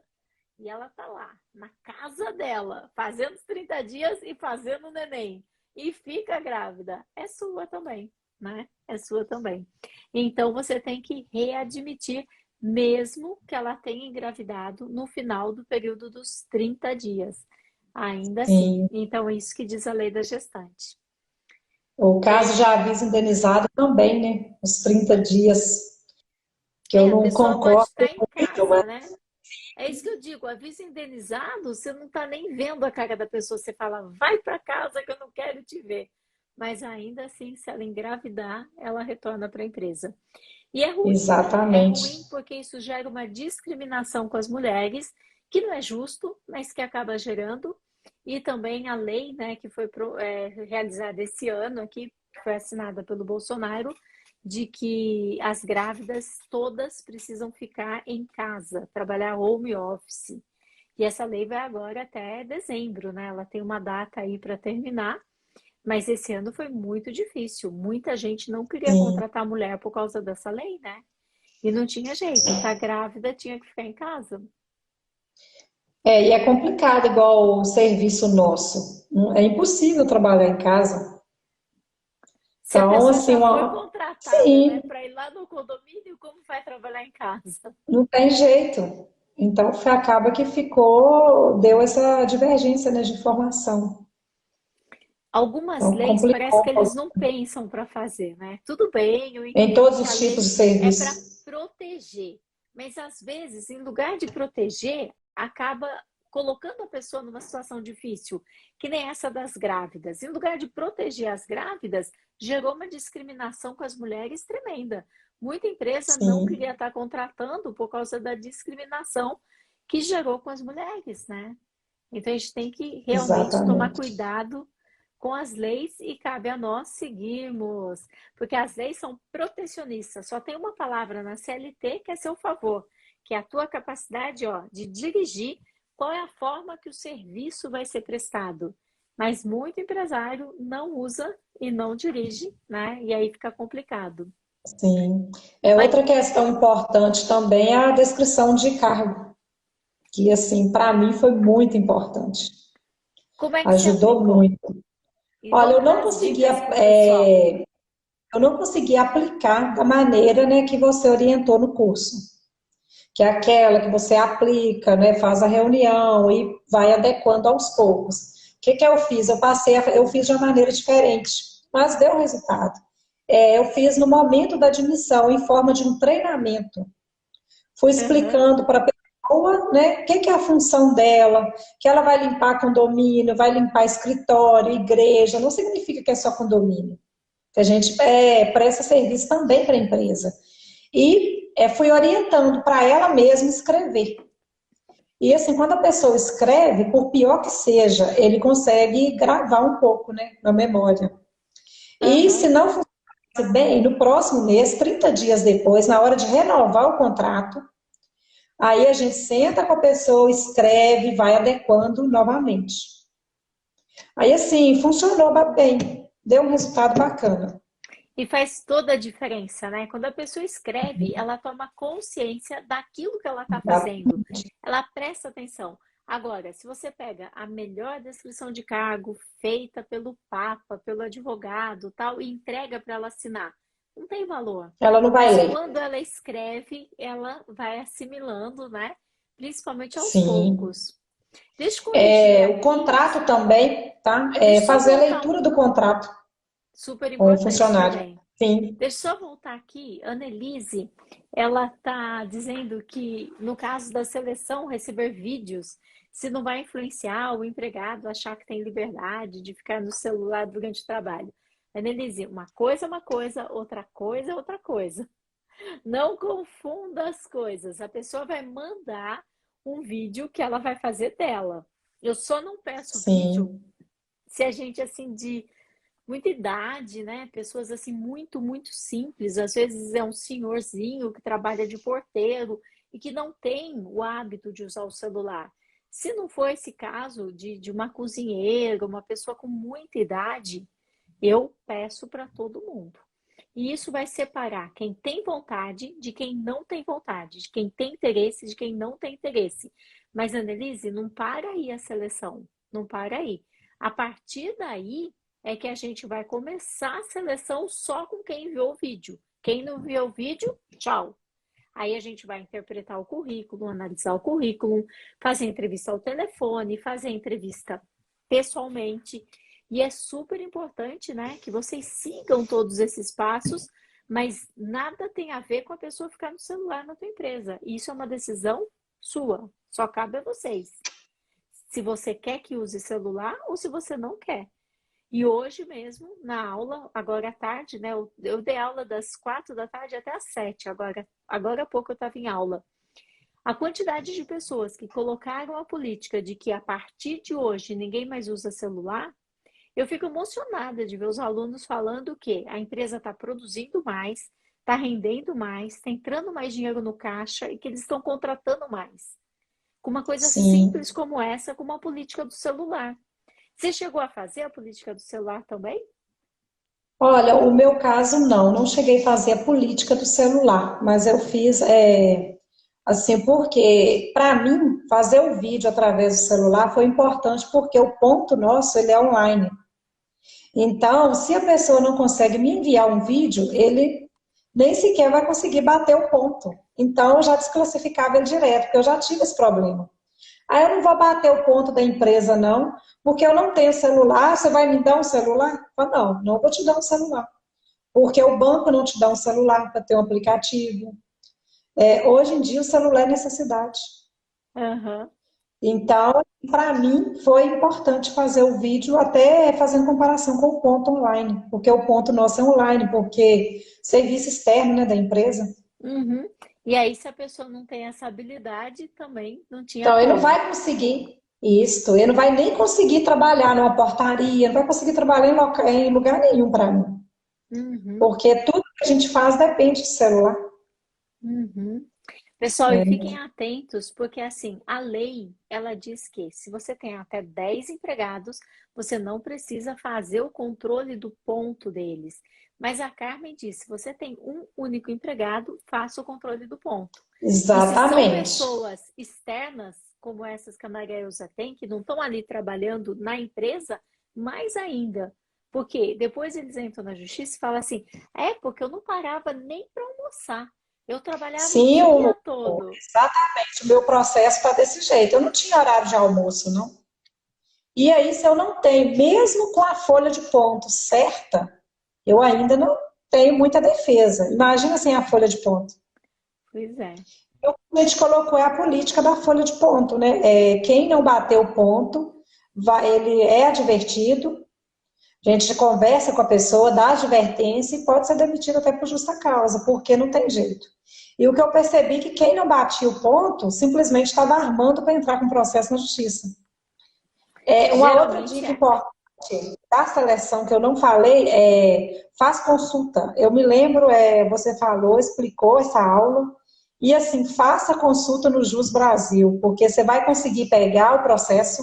E ela tá lá, na casa dela, fazendo os 30 dias e fazendo o neném. E fica grávida. É sua também, né? É sua também. Então você tem que readmitir, mesmo que ela tenha engravidado no final do período dos 30 dias. Ainda assim. Sim. Então, é isso que diz a lei da gestante. O caso de É, aviso indenizado também, né? Os 30 dias, que eu a não pessoa pode concordo estar em muito, casa, né? É isso que eu digo, aviso indenizado, você não está nem vendo a cara da pessoa, você fala, vai para casa que eu não quero te ver. Mas ainda assim, se ela engravidar, ela retorna para a empresa. E é ruim, né? É ruim exatamente. porque isso gera uma discriminação com as mulheres, que não é justo, mas que acaba gerando. E também a lei, né, que foi realizada esse ano aqui, que foi assinada pelo Bolsonaro, de que as grávidas todas precisam ficar em casa, trabalhar home office. E essa lei vai agora até dezembro, né? Ela tem uma data aí para terminar, mas esse ano foi muito difícil. Muita gente não queria sim. contratar mulher por causa dessa lei, né? E não tinha jeito, tá grávida, tinha que ficar em casa. E é complicado, igual o serviço nosso. É impossível trabalhar em casa. Se a Então, pessoa assim, já foi contratada, né, sim, para ir lá no condomínio, como vai trabalhar em casa? não tem jeito. Então, acaba que deu essa divergência, né, de informação. Algumas Então, leis parece que complicou eles não pensam para fazer, né? Tudo bem, eu em entendo todos que a os tipos lei de é para serviço. proteger, mas às vezes, em lugar de proteger, acaba colocando a pessoa numa situação difícil, que nem essa das grávidas. Em lugar de proteger as grávidas, gerou uma discriminação com as mulheres tremenda. Muita empresa não Sim, queria estar contratando por causa da discriminação que gerou com as mulheres, né? Então a gente tem que realmente tomar exatamente. cuidado com as leis e cabe a nós seguirmos, porque as leis são protecionistas. Só tem uma palavra na CLT que é seu favor, que é a tua capacidade, ó, de dirigir qual é a forma que o serviço vai ser prestado. Mas muito empresário não usa e não dirige, né? E aí fica complicado. Sim. Mas Outra questão importante também é a descrição de cargo, que, assim, para mim foi muito importante. como é que você Ajudou aplicou? muito. E Olha, vamos dar as dicas para o pessoal. eu não consegui aplicar da maneira, né, que você orientou no curso, que é aquela que você aplica, né, faz a reunião e vai adequando aos poucos. O que que eu fiz? Eu fiz de uma maneira diferente, mas deu resultado. Eu fiz no momento da admissão, em forma de um treinamento. Fui Uhum. explicando para a pessoa, né, o que que é a função dela, que ela vai limpar condomínio, vai limpar escritório, igreja, não significa que é só condomínio, que a gente presta serviço também para a empresa. E fui orientando para ela mesma escrever. E assim, quando a pessoa escreve, por pior que seja, ele consegue gravar um pouco, né, na memória. E se Uhum. não funcionasse bem, no próximo mês, 30 dias depois, na hora de renovar o contrato, aí a gente senta com a pessoa, escreve, vai adequando novamente. Aí assim, funcionou bem, deu um resultado bacana. E faz toda a diferença, né? Quando a pessoa escreve, ela toma consciência daquilo que ela está fazendo. Ela presta atenção. Agora, se você pega a melhor descrição de cargo feita pelo Papa, pelo advogado, tal, e entrega para ela assinar, não tem valor. Ela não vai Mas ler. quando ela escreve, ela vai assimilando, né? Principalmente aos Sim. poucos. Deixa eu corrigir O aqui, contrato também, tá? deixa eu só Fazer a voltar leitura do contrato super com o importante funcionário. também. Sim, Deixa eu só voltar aqui. Annelise, ela está dizendo que no caso da seleção, receber vídeos, se não vai influenciar o empregado achar que tem liberdade de ficar no celular durante o trabalho. Annelise, uma coisa, outra coisa. Não confunda as coisas. A pessoa vai mandar um vídeo que ela vai fazer dela. Eu só não peço vídeo sim, se a gente assim de muita idade, né? Pessoas assim muito simples. Às vezes é um senhorzinho que trabalha de porteiro e que não tem o hábito de usar o celular. Se não for esse caso de uma cozinheira, uma pessoa com muita idade, eu peço para todo mundo. E isso vai separar quem tem vontade de quem não tem vontade, de quem tem interesse de quem não tem interesse. Mas, Annelise, não para aí a seleção, não para aí. A partir daí é que a gente vai começar a seleção só com quem viu o vídeo. Quem não viu o vídeo, tchau. Aí a gente vai interpretar o currículo, analisar o currículo, fazer entrevista ao telefone, fazer entrevista pessoalmente. E é super importante, né, que vocês sigam todos esses passos, mas nada tem a ver com a pessoa ficar no celular na tua empresa. Isso é uma decisão sua, só cabe a vocês. Se você quer que use celular ou se você não quer. E hoje mesmo, na aula, agora à tarde, né? Eu dei aula das 4 da tarde até às 7. Agora há pouco eu estava em aula. A quantidade de pessoas que colocaram a política de que a partir de hoje ninguém mais usa celular, eu fico emocionada de ver os alunos falando que a empresa está produzindo mais, está rendendo mais, está entrando mais dinheiro no caixa e que eles estão contratando mais. com uma coisa Sim. simples como essa, com uma política do celular. Você chegou a fazer a política do celular também? Olha, o meu caso não cheguei a fazer a política do celular, mas eu fiz, assim, porque para mim fazer o vídeo através do celular foi importante porque o ponto nosso ele é online. Então, se a pessoa não consegue me enviar um vídeo, ele nem sequer vai conseguir bater o ponto. Então, eu já desclassificava ele direto, porque eu já tive esse problema. Aí eu não vou bater o ponto da empresa, não, porque eu não tenho celular. Você vai me dar um celular? Eu falo, não, não vou te dar um celular. Porque o banco não te dá um celular para ter um aplicativo. Hoje em dia, o celular é necessidade. Aham. Então, para mim, foi importante fazer o vídeo, até fazendo comparação com o ponto online, porque o ponto nosso é online, porque serviço externo, né, da empresa. Uhum. E aí, se a pessoa não tem essa habilidade, também não tinha Então, ele não como. vai conseguir isso, ele não vai nem conseguir trabalhar numa portaria, não vai conseguir trabalhar em lugar nenhum para mim, Uhum. porque tudo que a gente faz depende do celular. Uhum. Pessoal, e fiquem atentos, porque assim, a lei, ela diz que se você tem até 10 empregados, você não precisa fazer o controle do ponto deles. Mas a Carmen disse, se você tem um único empregado, faça o controle do ponto. E se são Exatamente. pessoas externas, como essas que a Maria Elza tem, que não estão ali trabalhando na empresa, mais ainda. Porque depois eles entram na justiça e falam assim, é porque eu não parava nem para almoçar. Eu trabalhava o Sim, dia todo. exatamente, o meu processo está desse jeito. Eu não tinha horário de almoço, não. E aí, se eu não tenho, mesmo com a folha de ponto certa, eu ainda não tenho muita defesa. Imagina sem a folha de ponto. Pois é. A gente colocou a política da folha de ponto, né? Quem não bateu o ponto, ele é advertido, a gente conversa com a pessoa, dá advertência e pode ser demitido até por justa causa, porque não tem jeito. E o que eu percebi é que quem não batia o ponto simplesmente estava armando para entrar com processo na justiça. Uma outra Geralmente dica é. importante da seleção que eu não falei faz consulta. Eu me lembro, você falou, explicou essa aula. E assim, faça consulta no Jus Brasil, porque você vai conseguir pegar o processo,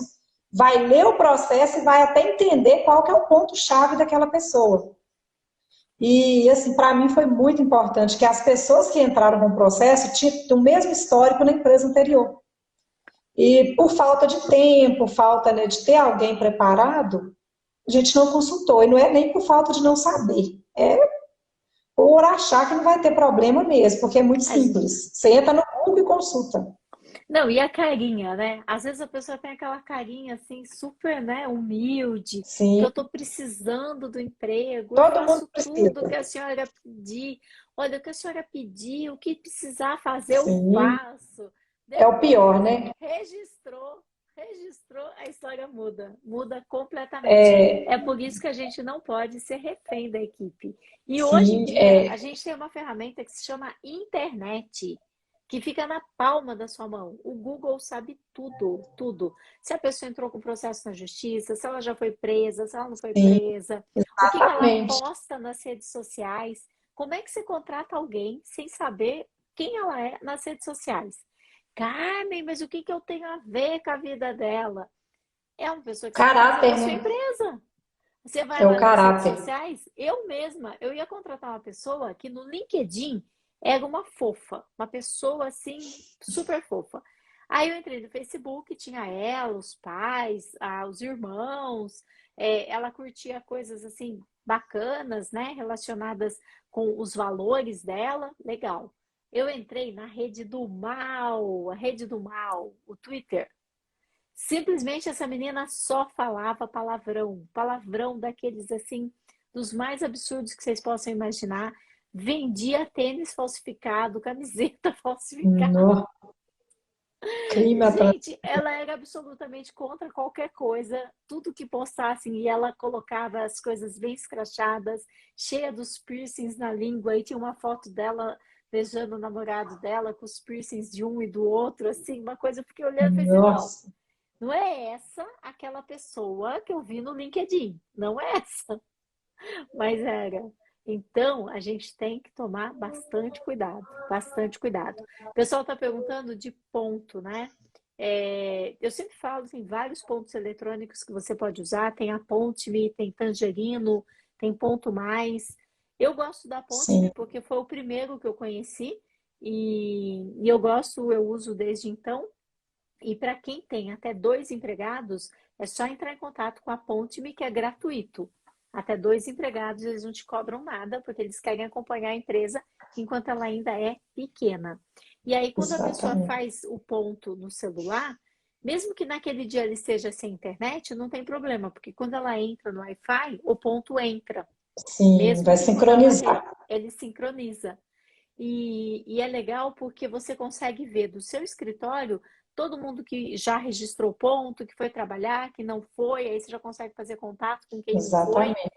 vai ler o processo e vai até entender qual que é o ponto-chave daquela pessoa. E assim, para mim foi muito importante que as pessoas que entraram com o processo tinham o mesmo histórico na empresa anterior. E por falta de tempo, falta, né, de ter alguém preparado, a gente não consultou. E não é nem por falta de não saber, é por achar que não vai ter problema mesmo, porque é muito As- simples. Você entra no Google e consulta. Não, e a carinha, né? Às vezes a pessoa tem aquela carinha assim, super, né, humilde, que Sim, eu tô precisando do emprego, eu todo mundo faço tudo que precisa. a senhora pedir. Olha, o que a senhora pedir, o que precisar fazer, eu Sim, faço. é o pior, Depois, né? registrou, a história muda, muda completamente. É por isso que a gente não pode ser refém da equipe. E hoje em Sim, dia, a gente tem uma ferramenta que se chama internet, que fica na palma da sua mão. O Google sabe tudo, tudo. Se a pessoa entrou com processo na justiça, se ela já foi presa, se ela não foi sim, presa, o que ela exatamente. posta nas redes sociais. Como é que você contrata alguém sem saber quem ela é nas redes sociais? Carmen, mas o que que eu tenho a ver com a vida dela? É uma pessoa que você vai trazer Caráter, para sua né? empresa. Você vai É o lá nas redes caráter. sociais, eu mesma, eu ia contratar uma pessoa que no LinkedIn era uma fofa, uma pessoa assim, super fofa. Aí eu entrei no Facebook, tinha ela, os pais, os irmãos, ela curtia coisas assim bacanas, né, relacionadas com os valores dela, legal. Eu entrei na rede do mal, a rede do mal, o Twitter. Simplesmente essa menina só falava palavrão, palavrão daqueles assim, dos mais absurdos que vocês possam imaginar. Vendia tênis falsificado, camiseta falsificada. No, crime atrás. Gente, ela era absolutamente contra qualquer coisa, tudo que postassem, e ela colocava as coisas bem escrachadas, cheia dos piercings na língua, e tinha uma foto dela beijando o namorado dela com os piercings de um e do outro, assim, uma coisa, eu fiquei olhando e falei assim, não, Nossa. não é essa aquela pessoa que eu vi no LinkedIn. Não é essa, mas era. Então, a gente tem que tomar bastante cuidado, bastante cuidado. O pessoal está perguntando de ponto, né? Eu sempre falo, tem vários pontos eletrônicos que você pode usar, tem a Ponte.me, tem Tangerino, tem Ponto Mais. Eu gosto da Ponte.me Sim. porque foi o primeiro que eu conheci e eu gosto, eu uso desde então. E para quem tem até 2 empregados, é só entrar em contato com a Ponte.me, que é gratuito. Até 2 empregados, eles não te cobram nada, porque eles querem acompanhar a empresa enquanto ela ainda é pequena. E aí, quando a pessoa Exatamente. faz o ponto no celular, mesmo que naquele dia ele esteja sem internet, não tem problema, porque quando ela entra no Wi-Fi, o ponto entra. Sim, Mesmo vai que quando ela sincronizar. ele sincroniza. E é legal porque você consegue ver do seu escritório todo mundo que já registrou ponto, que foi trabalhar, que não foi, aí você já consegue fazer contato com quem não foi. Exatamente.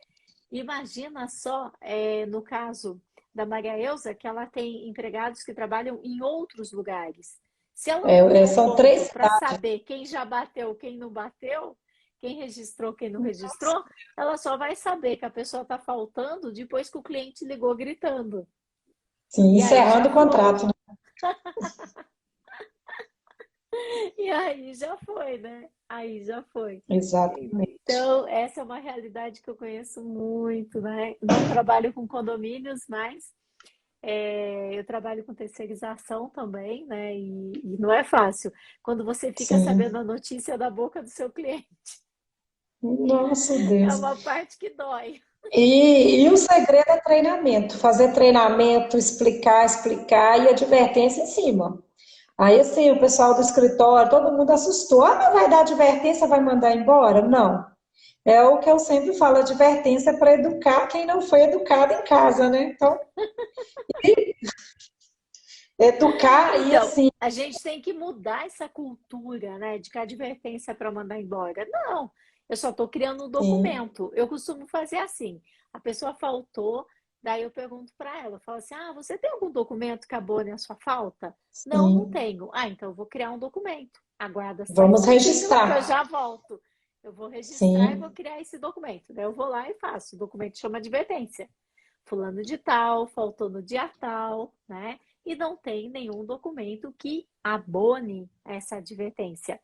Imagina só, no caso da Maria Elza, que ela tem empregados que trabalham em outros lugares. Se ela não tem um São ponto três para cidades. saber quem já bateu, quem não bateu, quem registrou, quem não registrou, ela só vai saber que a pessoa está faltando depois que o cliente ligou gritando. Sim, E aí já encerrando o foi. contrato, né? E aí já foi, né? Aí já foi. Exatamente. Então, essa é uma realidade que eu conheço muito, né? Não trabalho com condomínios, mas eu trabalho com terceirização também, né? E não é fácil. Quando você fica sabendo Sim. a notícia da boca do seu cliente, Nossa, é Deus. uma parte que dói. E o segredo é treinamento, fazer treinamento, explicar e advertência em cima. Aí, assim, o pessoal do escritório, todo mundo assustou. Ah, mas vai dar advertência, vai mandar embora? Não. É o que eu sempre falo, advertência para educar quem não foi educado em casa, né? Então, educar e Então, assim, a gente tem que mudar essa cultura, né, de que a advertência é para mandar embora. Não, eu só estou criando um sim, documento. Eu costumo fazer assim: a pessoa faltou, daí eu pergunto para ela, eu falo assim: ah, você tem algum documento que abone a sua falta? Não, não sim, tenho. Ah, então eu vou criar um documento. Aguarda só um vamos pouquinho que eu registrar. já volto. Eu vou registrar e vou Sim, criar esse documento. Daí eu vou lá e faço. O documento chama advertência. Fulano de tal, faltou no dia tal, né? E não tem nenhum documento que abone essa advertência.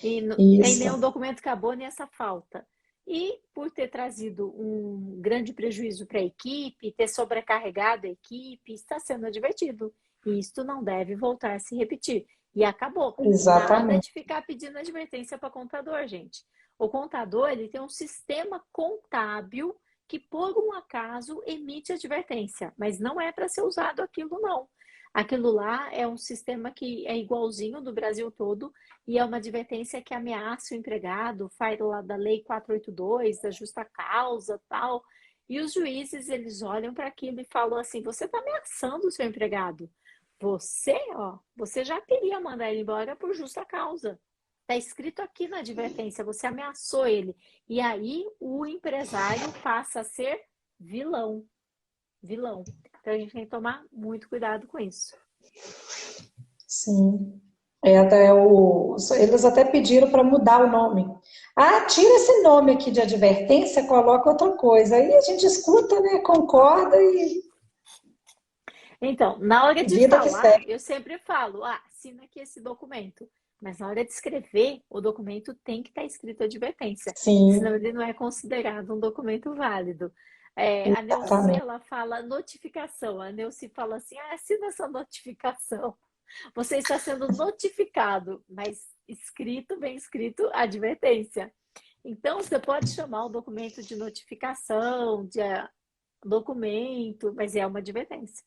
E não tem isso. nenhum documento que abone essa falta. E por ter trazido um grande prejuízo para a equipe, ter sobrecarregado a equipe, está sendo advertido. E isto não deve voltar a se repetir. E acabou. Nada Exatamente. de ficar pedindo advertência para contador, gente. O contador ele tem um sistema contábil que, por um acaso, emite advertência, mas não é para ser usado aquilo, não. Aquilo lá é um sistema que é igualzinho do Brasil todo e é uma advertência que ameaça o empregado, faz lá da Lei 482, da justa causa, tal. E os juízes, eles olham para aquilo e falam assim: você está ameaçando o seu empregado. Você já queria mandar ele embora por justa causa. Está escrito aqui na advertência, você ameaçou ele. E aí o empresário passa a ser vilão. Vilão. Então a gente tem que tomar muito cuidado com isso. Sim. Eles até pediram para mudar o nome. Ah, tira esse nome aqui de advertência, coloca outra coisa. Aí a gente escuta, né? Concorda e Então, na hora de vida que falar, segue. eu sempre falo, assina aqui esse documento. Mas na hora de escrever, o documento tem que estar escrito advertência, senão Sim, ele não é considerado um documento válido. A Neuci, exatamente. ela fala notificação. A Neuci fala assim, assina essa notificação. Você está sendo notificado, mas escrito, bem escrito, advertência. Então, você pode chamar o documento de notificação, de documento, mas é uma advertência.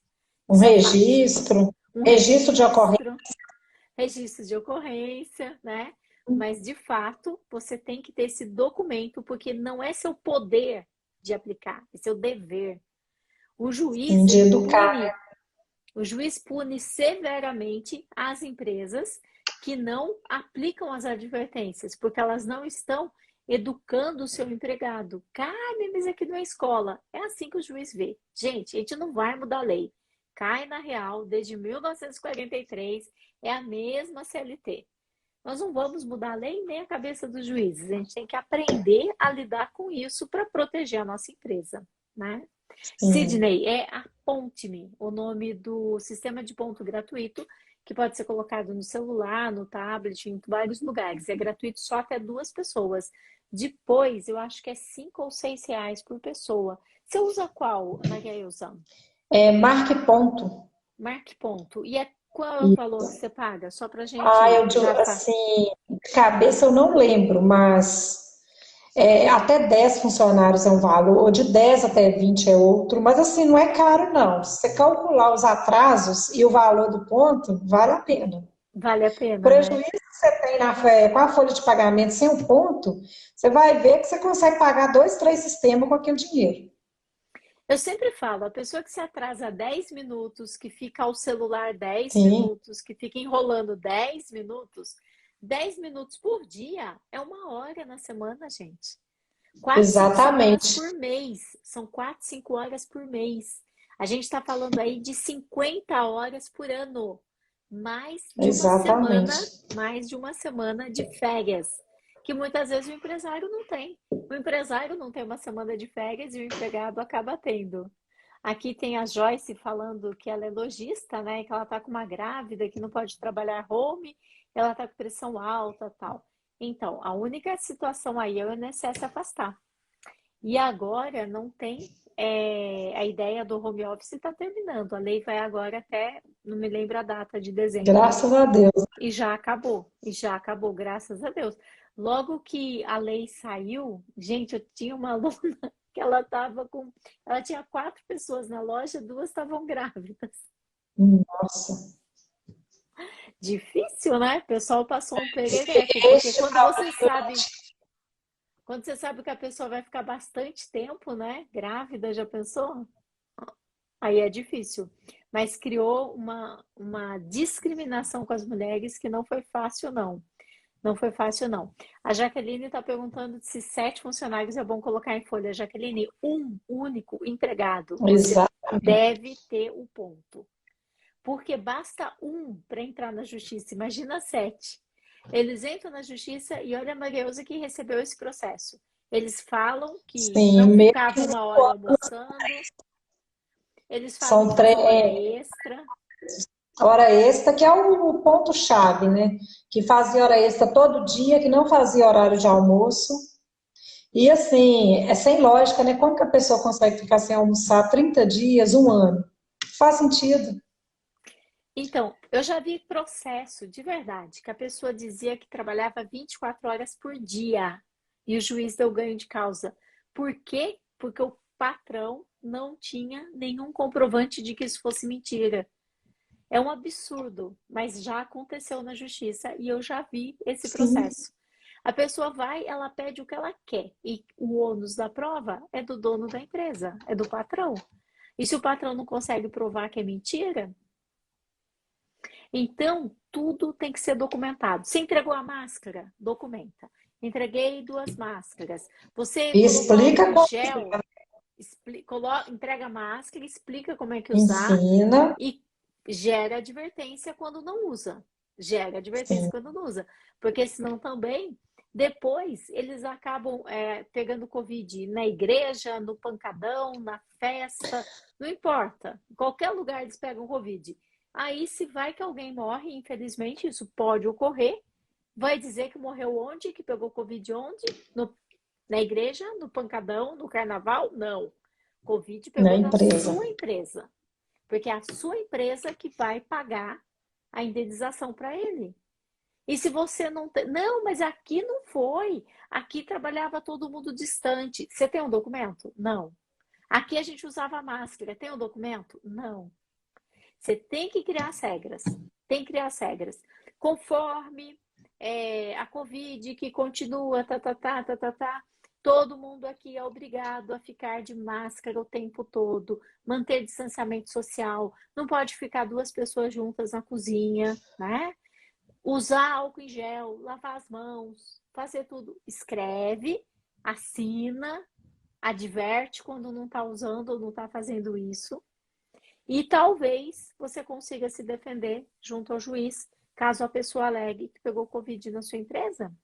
Um Isso é fato. registro, Um registro de ocorrência. registro, registro de ocorrência, né? Mas, de fato, você tem que ter esse documento, porque não é seu poder de aplicar, é seu dever. O Sim, juiz, de ele educar. pune O juiz pune severamente as empresas que não aplicam as advertências, porque elas não estão educando o seu empregado. Cara, mas aqui não é escola. É assim que o juiz vê. Gente, a gente não vai mudar a lei. Cai na real, desde 1943, é a mesma CLT. Nós não vamos mudar a lei nem a cabeça dos juízes. A gente tem que aprender a lidar com isso para proteger a nossa empresa, né? Sim, Sidney, é a Ponte.me, o nome do sistema de ponto gratuito que pode ser colocado no celular, no tablet, em vários lugares. É gratuito só até 2 pessoas. Depois, eu acho que é 5 ou 6 reais por pessoa. Você usa qual, Maria Ilza? Marque ponto. Marque ponto. E qual é o valor que você paga? Só para Eu gente já assim, de cabeça eu não lembro, mas até 10 funcionários é um valor, ou de 10 até 20 é outro, mas assim, não é caro não. Se você calcular os atrasos e o valor do ponto, vale a pena. vale a O pena, né? prejuízo que você tem com a folha de pagamento sem o ponto, você vai ver que você consegue pagar 2, 3 sistemas com aquele dinheiro. Eu sempre falo, a pessoa que se atrasa 10 minutos, que fica ao celular dez Sim, minutos, que fica enrolando 10 minutos por dia é 1 hora na semana, gente. 4, 5 semanas exatamente. por mês. São 4, 5 horas por mês. A gente está falando aí de 50 horas por ano. Mais de uma Exatamente. semana, mais de uma semana de férias. Que muitas vezes o empresário não tem. O empresário não tem uma semana de férias e o empregado acaba tendo. Aqui tem a Joyce falando que ela é lojista, né? Que ela está com uma grávida, que não pode trabalhar home, ela está com pressão alta, tal. Então, a única situação aí é o INSS afastar. E agora não tem. A ideia do home office está terminando. A lei vai agora até, não me lembro a data de dezembro. Graças a Deus. E já acabou, graças a Deus. Logo que a lei saiu, gente, eu tinha uma aluna que ela tinha 4 pessoas na loja, 2 estavam grávidas. Nossa. Difícil, né? O pessoal passou um perereco, porque Este problema. quando você sabe que a pessoa vai ficar bastante tempo, né? Grávida, já pensou? Aí é difícil. Mas criou uma discriminação com as mulheres que não foi fácil, não. Não foi fácil, não. A Jaqueline está perguntando se 7 funcionários é bom colocar em folha. Jaqueline, um único empregado. Você Exatamente. deve ter o ponto. Porque basta um para entrar na justiça. Imagina 7. Eles entram na justiça e olha a Marieusa que recebeu esse processo. Eles falam que Sim, não mesmo ficavam 1 hora almoçando, eles falam são que faziam hora extra. hora extra, que é o ponto-chave, né? Que fazia hora extra todo dia, que não fazia horário de almoço. E assim, é sem lógica, né? Como que a pessoa consegue ficar sem almoçar 30 dias, um ano? Faz sentido. Então, eu já vi processo de verdade, que a pessoa dizia que trabalhava 24 horas por dia e o juiz deu ganho de causa. Por quê? Porque o patrão não tinha nenhum comprovante de que isso fosse mentira. É um absurdo, mas já aconteceu na justiça e eu já vi esse Sim, processo. A pessoa vai, ela pede o que ela quer e o ônus da prova é do dono da empresa, é do patrão. E se o patrão não consegue provar que é mentira, então tudo tem que ser documentado. Você entregou a máscara? Documenta. Entreguei 2 máscaras. Você colocou álcool explica em como gel? Entrega a máscara, explica como é que usar ensina. e gera advertência quando não usa. Gera advertência Sim, quando não usa. Porque senão também, depois, eles acabam pegando Covid na igreja, no pancadão, na festa, não importa. Em qualquer lugar eles pegam Covid. Aí, se vai que alguém morre, infelizmente, isso pode ocorrer, vai dizer que morreu onde, que pegou Covid onde? Na igreja, no pancadão, no carnaval? Não. Covid na pegou na empresa. sua empresa. Porque é a sua empresa que vai pagar a indenização para ele. E se você não tem. Não, mas aqui não foi. Aqui trabalhava todo mundo distante. Você tem um documento? Não. Aqui a gente usava máscara. Tem um documento? Não. Você tem que criar as regras. Tem que criar as regras. Conforme a Covid que continua, todo mundo aqui é obrigado a ficar de máscara o tempo todo, manter distanciamento social, não pode ficar 2 pessoas juntas na cozinha, né? Usar álcool em gel, lavar as mãos, fazer tudo. Escreve, assina, adverte quando não está usando ou não está fazendo isso. E talvez você consiga se defender junto ao juiz, caso a pessoa alegue que pegou Covid na sua empresa.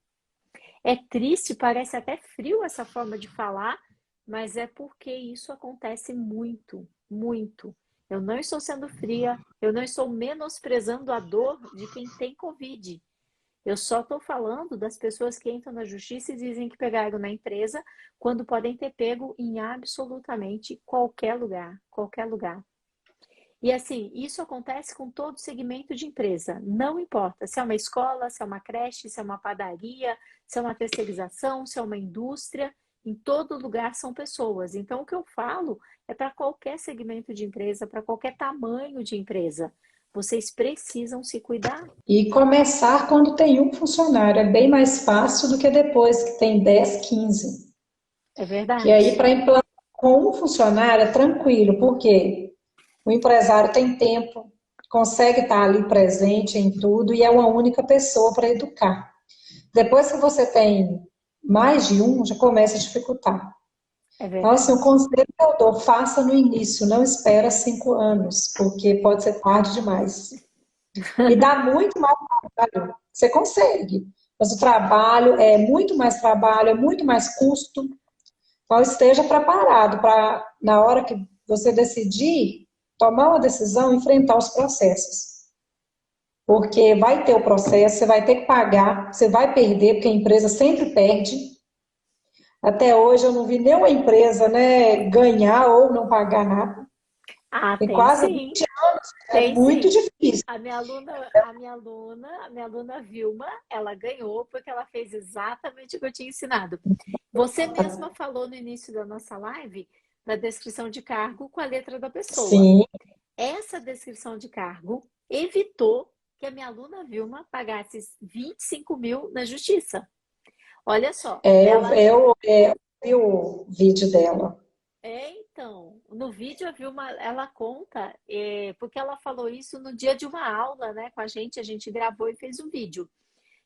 É triste, parece até frio essa forma de falar, mas é porque isso acontece muito, muito. Eu não estou sendo fria, eu não estou menosprezando a dor de quem tem Covid. Eu só estou falando das pessoas que entram na justiça e dizem que pegaram na empresa, quando podem ter pego em absolutamente qualquer lugar, qualquer lugar. E assim, isso acontece com todo segmento de empresa. Não importa se é uma escola, se é uma creche, se é uma padaria, se é uma terceirização, se é uma indústria, em todo lugar são pessoas. Então, o que eu falo é para qualquer segmento de empresa, para qualquer tamanho de empresa. Vocês precisam se cuidar. E começar quando tem um funcionário é bem mais fácil do que depois que tem 10, 15. É Que aí verdade. para implantar com um funcionário é tranquilo, porque o empresário tem tempo, consegue estar ali presente em tudo e é uma única pessoa para educar. Depois que você tem mais de um, já começa a dificultar. É Então, assim, o verdade. conselho que eu dou, faça no início, não espera 5 anos, porque pode ser tarde demais. E dá muito mais trabalho. Você consegue, mas o trabalho é muito mais trabalho, é muito mais custo. Então, esteja preparado para, na hora que você decidir, tomar uma decisão, enfrentar os processos. Porque vai ter o processo, você vai ter que pagar, você vai perder, porque a empresa sempre perde. Até hoje eu não vi nenhuma empresa, né, ganhar ou não pagar nada. Ah, Tem tem quase sim, 20 anos, é tem muito sim. difícil. A minha aluna Vilma, ela ganhou porque ela fez exatamente o que eu tinha ensinado. Você mesma falou no início da nossa live da descrição de cargo com a letra da pessoa. Sim, Essa descrição de cargo evitou que a minha aluna Vilma pagasse 25 mil na justiça. Olha só, ela eu vi o vídeo dela. então, no vídeo a Vilma, ela conta, porque ela falou isso no dia de uma aula, né, com a gente gravou e fez um vídeo,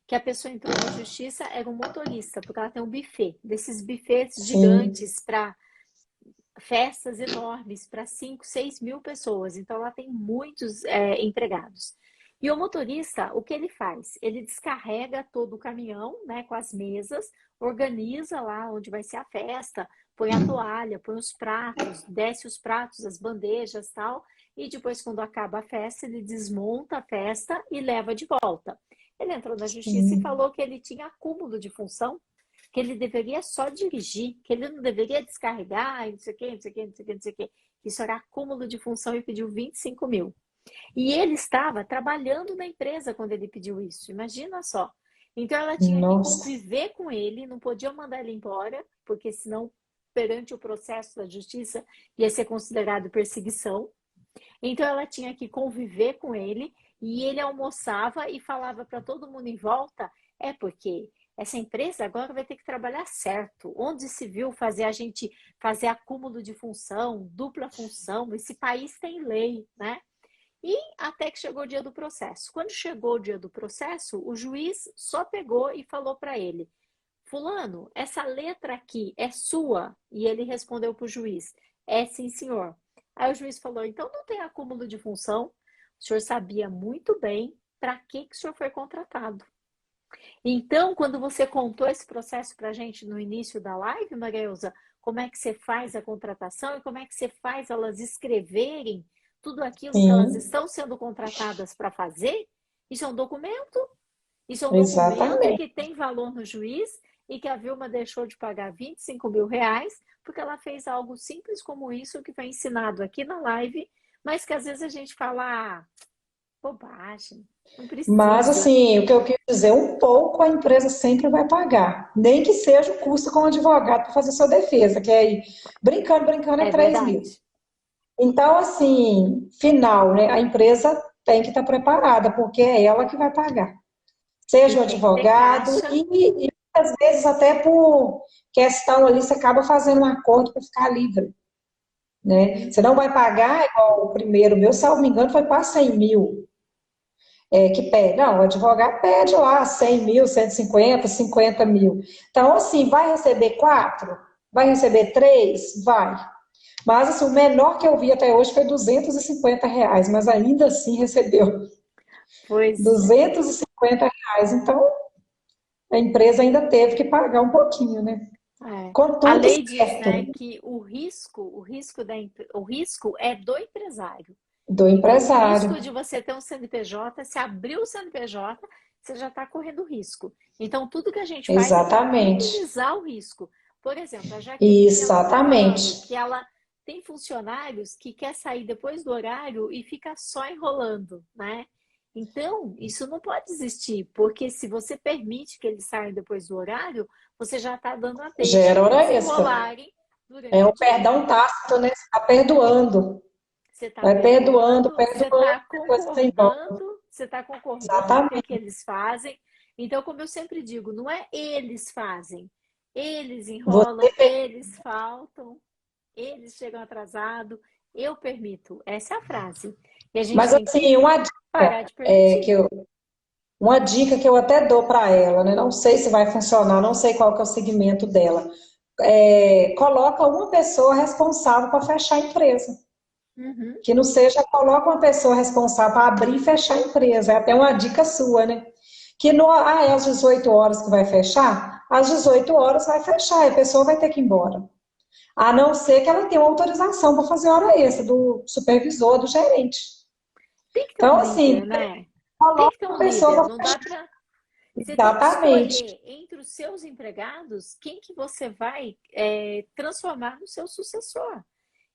que a pessoa entrou na justiça, era um motorista, porque ela tem um buffet, desses buffets Sim, gigantes para festas enormes, para 5, 6 mil pessoas, então ela tem muitos empregados. E o motorista, o que ele faz? Ele descarrega todo o caminhão, né, com as mesas, organiza lá onde vai ser a festa, põe a toalha, põe os pratos, desce os pratos, as bandejas, tal, e depois quando acaba a festa, ele desmonta a festa e leva de volta. Ele entrou na justiça e sim. falou que ele tinha acúmulo de função, que ele deveria só dirigir, que ele não deveria descarregar, não sei o quê, não sei o quê, não sei o quê, não sei o quê. Isso era acúmulo de função e pediu 25 mil. E ele estava trabalhando na empresa quando ele pediu isso, imagina só. Então ela tinha que Nossa, conviver com ele, não podia mandar ele embora, porque senão, perante o processo da justiça, ia ser considerado perseguição. Então ela tinha que conviver com ele e ele almoçava e falava para todo mundo em volta: é porque essa empresa agora vai ter que trabalhar certo. Onde se viu fazer a gente fazer acúmulo de função, dupla função? Esse país tem lei, né? E até que chegou o dia do processo. Quando chegou o dia do processo, o juiz só pegou e falou para ele: Fulano, essa letra aqui é sua? E ele respondeu para o juiz: É sim, senhor. Aí o juiz falou: Então não tem acúmulo de função. O senhor sabia muito bem para que o senhor foi contratado. Então, quando você contou esse processo para a gente no início da live, Marielza, como é que você faz a contratação e como é que você faz elas escreverem tudo aquilo que elas sim, estão sendo contratadas para fazer, isso é um documento. Isso é um documento exatamente. que tem valor no juiz e que a Vilma deixou de pagar 25 mil reais porque ela fez algo simples como isso que foi ensinado aqui na live, mas que às vezes a gente fala, bobagem, não Mas, precisa. assim, o que eu quis dizer, um pouco a empresa sempre vai pagar. Nem que seja o custo com o advogado para fazer sua defesa, que aí, brincando, brincando, é É 3 mil. verdade. Então, assim, final, né? A empresa tem que estar preparada, porque é ela que vai pagar. E Seja o tem que ter advogado, caixa. e às vezes até por questão ali, você acaba fazendo um acordo para ficar livre, né? Você não Uhum. vai pagar igual o primeiro meu, se eu não me engano, foi quase 100 mil que pede. Não, o advogado pede lá 100 mil, 150, 50 mil. Então, assim, vai receber quatro? Vai receber três? Vai. Mas, assim, o menor que eu vi até hoje foi R$ 250, mas ainda assim recebeu Pois é. R$ 250. Então, a empresa ainda teve que pagar um pouquinho, né? É. com A tudo lei diz, certo né, que o risco é do empresário. do Então, o risco empresário. de você ter um CNPJ, se abrir o CNPJ, você já está correndo risco. Então, tudo que a gente faz é para Exatamente. minimizar o risco. Por exemplo, a Jaqueline, ela está falando Exatamente. que ela tem funcionários que quer sair depois do horário e fica só enrolando, né? Então, isso não pode existir, porque se você permite que eles saiam depois do horário, você já está dando a deixa Gera deles hora extra. enrolarem É durante o o dia. perdão tácito, né? Você está perdoando. Você está Vai perdoando, perdoando, você perdoando, está depois você envolve. concordando, você está concordando com o que Exatamente. eles fazem. Então, como eu sempre digo, não é eles fazem, eles enrolam, Você, eles faltam, eles chegam atrasados, eu permito. Essa é a frase. E a gente mas tem que assim, parar de é, permitir. uma dica que eu até dou para ela, né? Não sei se vai funcionar, não sei qual que é o segmento dela. Coloca uma pessoa responsável para fechar a empresa. Uhum. Que não seja, coloca uma pessoa responsável para abrir e fechar a empresa. É até uma dica sua, né? Que é às 18 horas que vai fechar? Às 18 horas vai fechar, e a pessoa vai ter que ir embora. A não ser que ela tenha uma autorização para fazer hora extra do supervisor, do gerente. Tem que ter um Então, assim, líder, né? Tem coloca que ter um uma pessoa líder. para Não dá fechar. para. Você tem que Exatamente. escolher entre os seus empregados quem que você vai transformar no seu sucessor.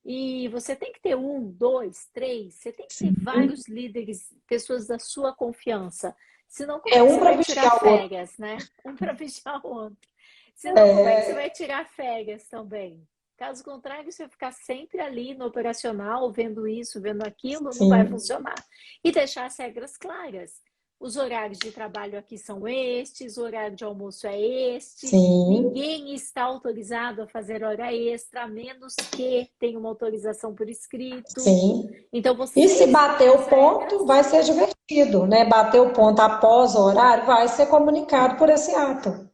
E você tem que ter um, dois, três, você tem que ter vários líderes, pessoas da sua confiança. Senão, como É é que um você para vai tirar vigiar o outro. férias, né? Um para vigiar o outro. Senão, como é que você vai tirar férias também? Caso contrário, você vai ficar sempre ali no operacional, vendo isso, vendo aquilo, não vai Sim, funcionar. E deixar as regras claras. Os horários de trabalho aqui são estes, o horário de almoço é este, sim, ninguém está autorizado a fazer hora extra, a menos que tenha uma autorização por escrito. sim. Então, E você se bater escolher o as regras. ponto, vai ser divertido, né? Bater o ponto após o horário, vai ser comunicado por esse ato.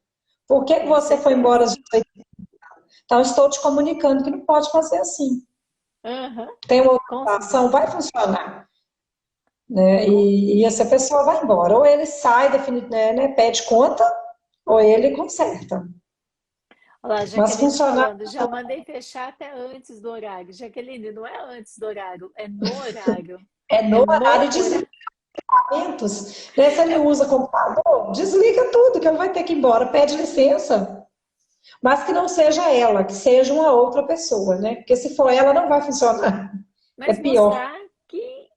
Por que que Com você foi embora certeza. às 18? Então, estou te comunicando que não pode fazer assim. Uhum, Tem uma com ação, certeza. vai funcionar, né? Com... E essa pessoa vai embora. Ou ele sai, né, pede conta, ou ele conserta. Olha lá, a Mas Jaqueline funcionar falando, já mandei fechar até antes do horário. Jaqueline, não é antes do horário, é no horário. é É no horário no de horário. desligamentos. Né? Se ele usa computador, desliga tudo, que ele vai ter que ir embora, pede licença. Mas que não seja ela, que seja uma outra pessoa, né? Porque se for ela, não vai funcionar. É Mas pior. mostrar que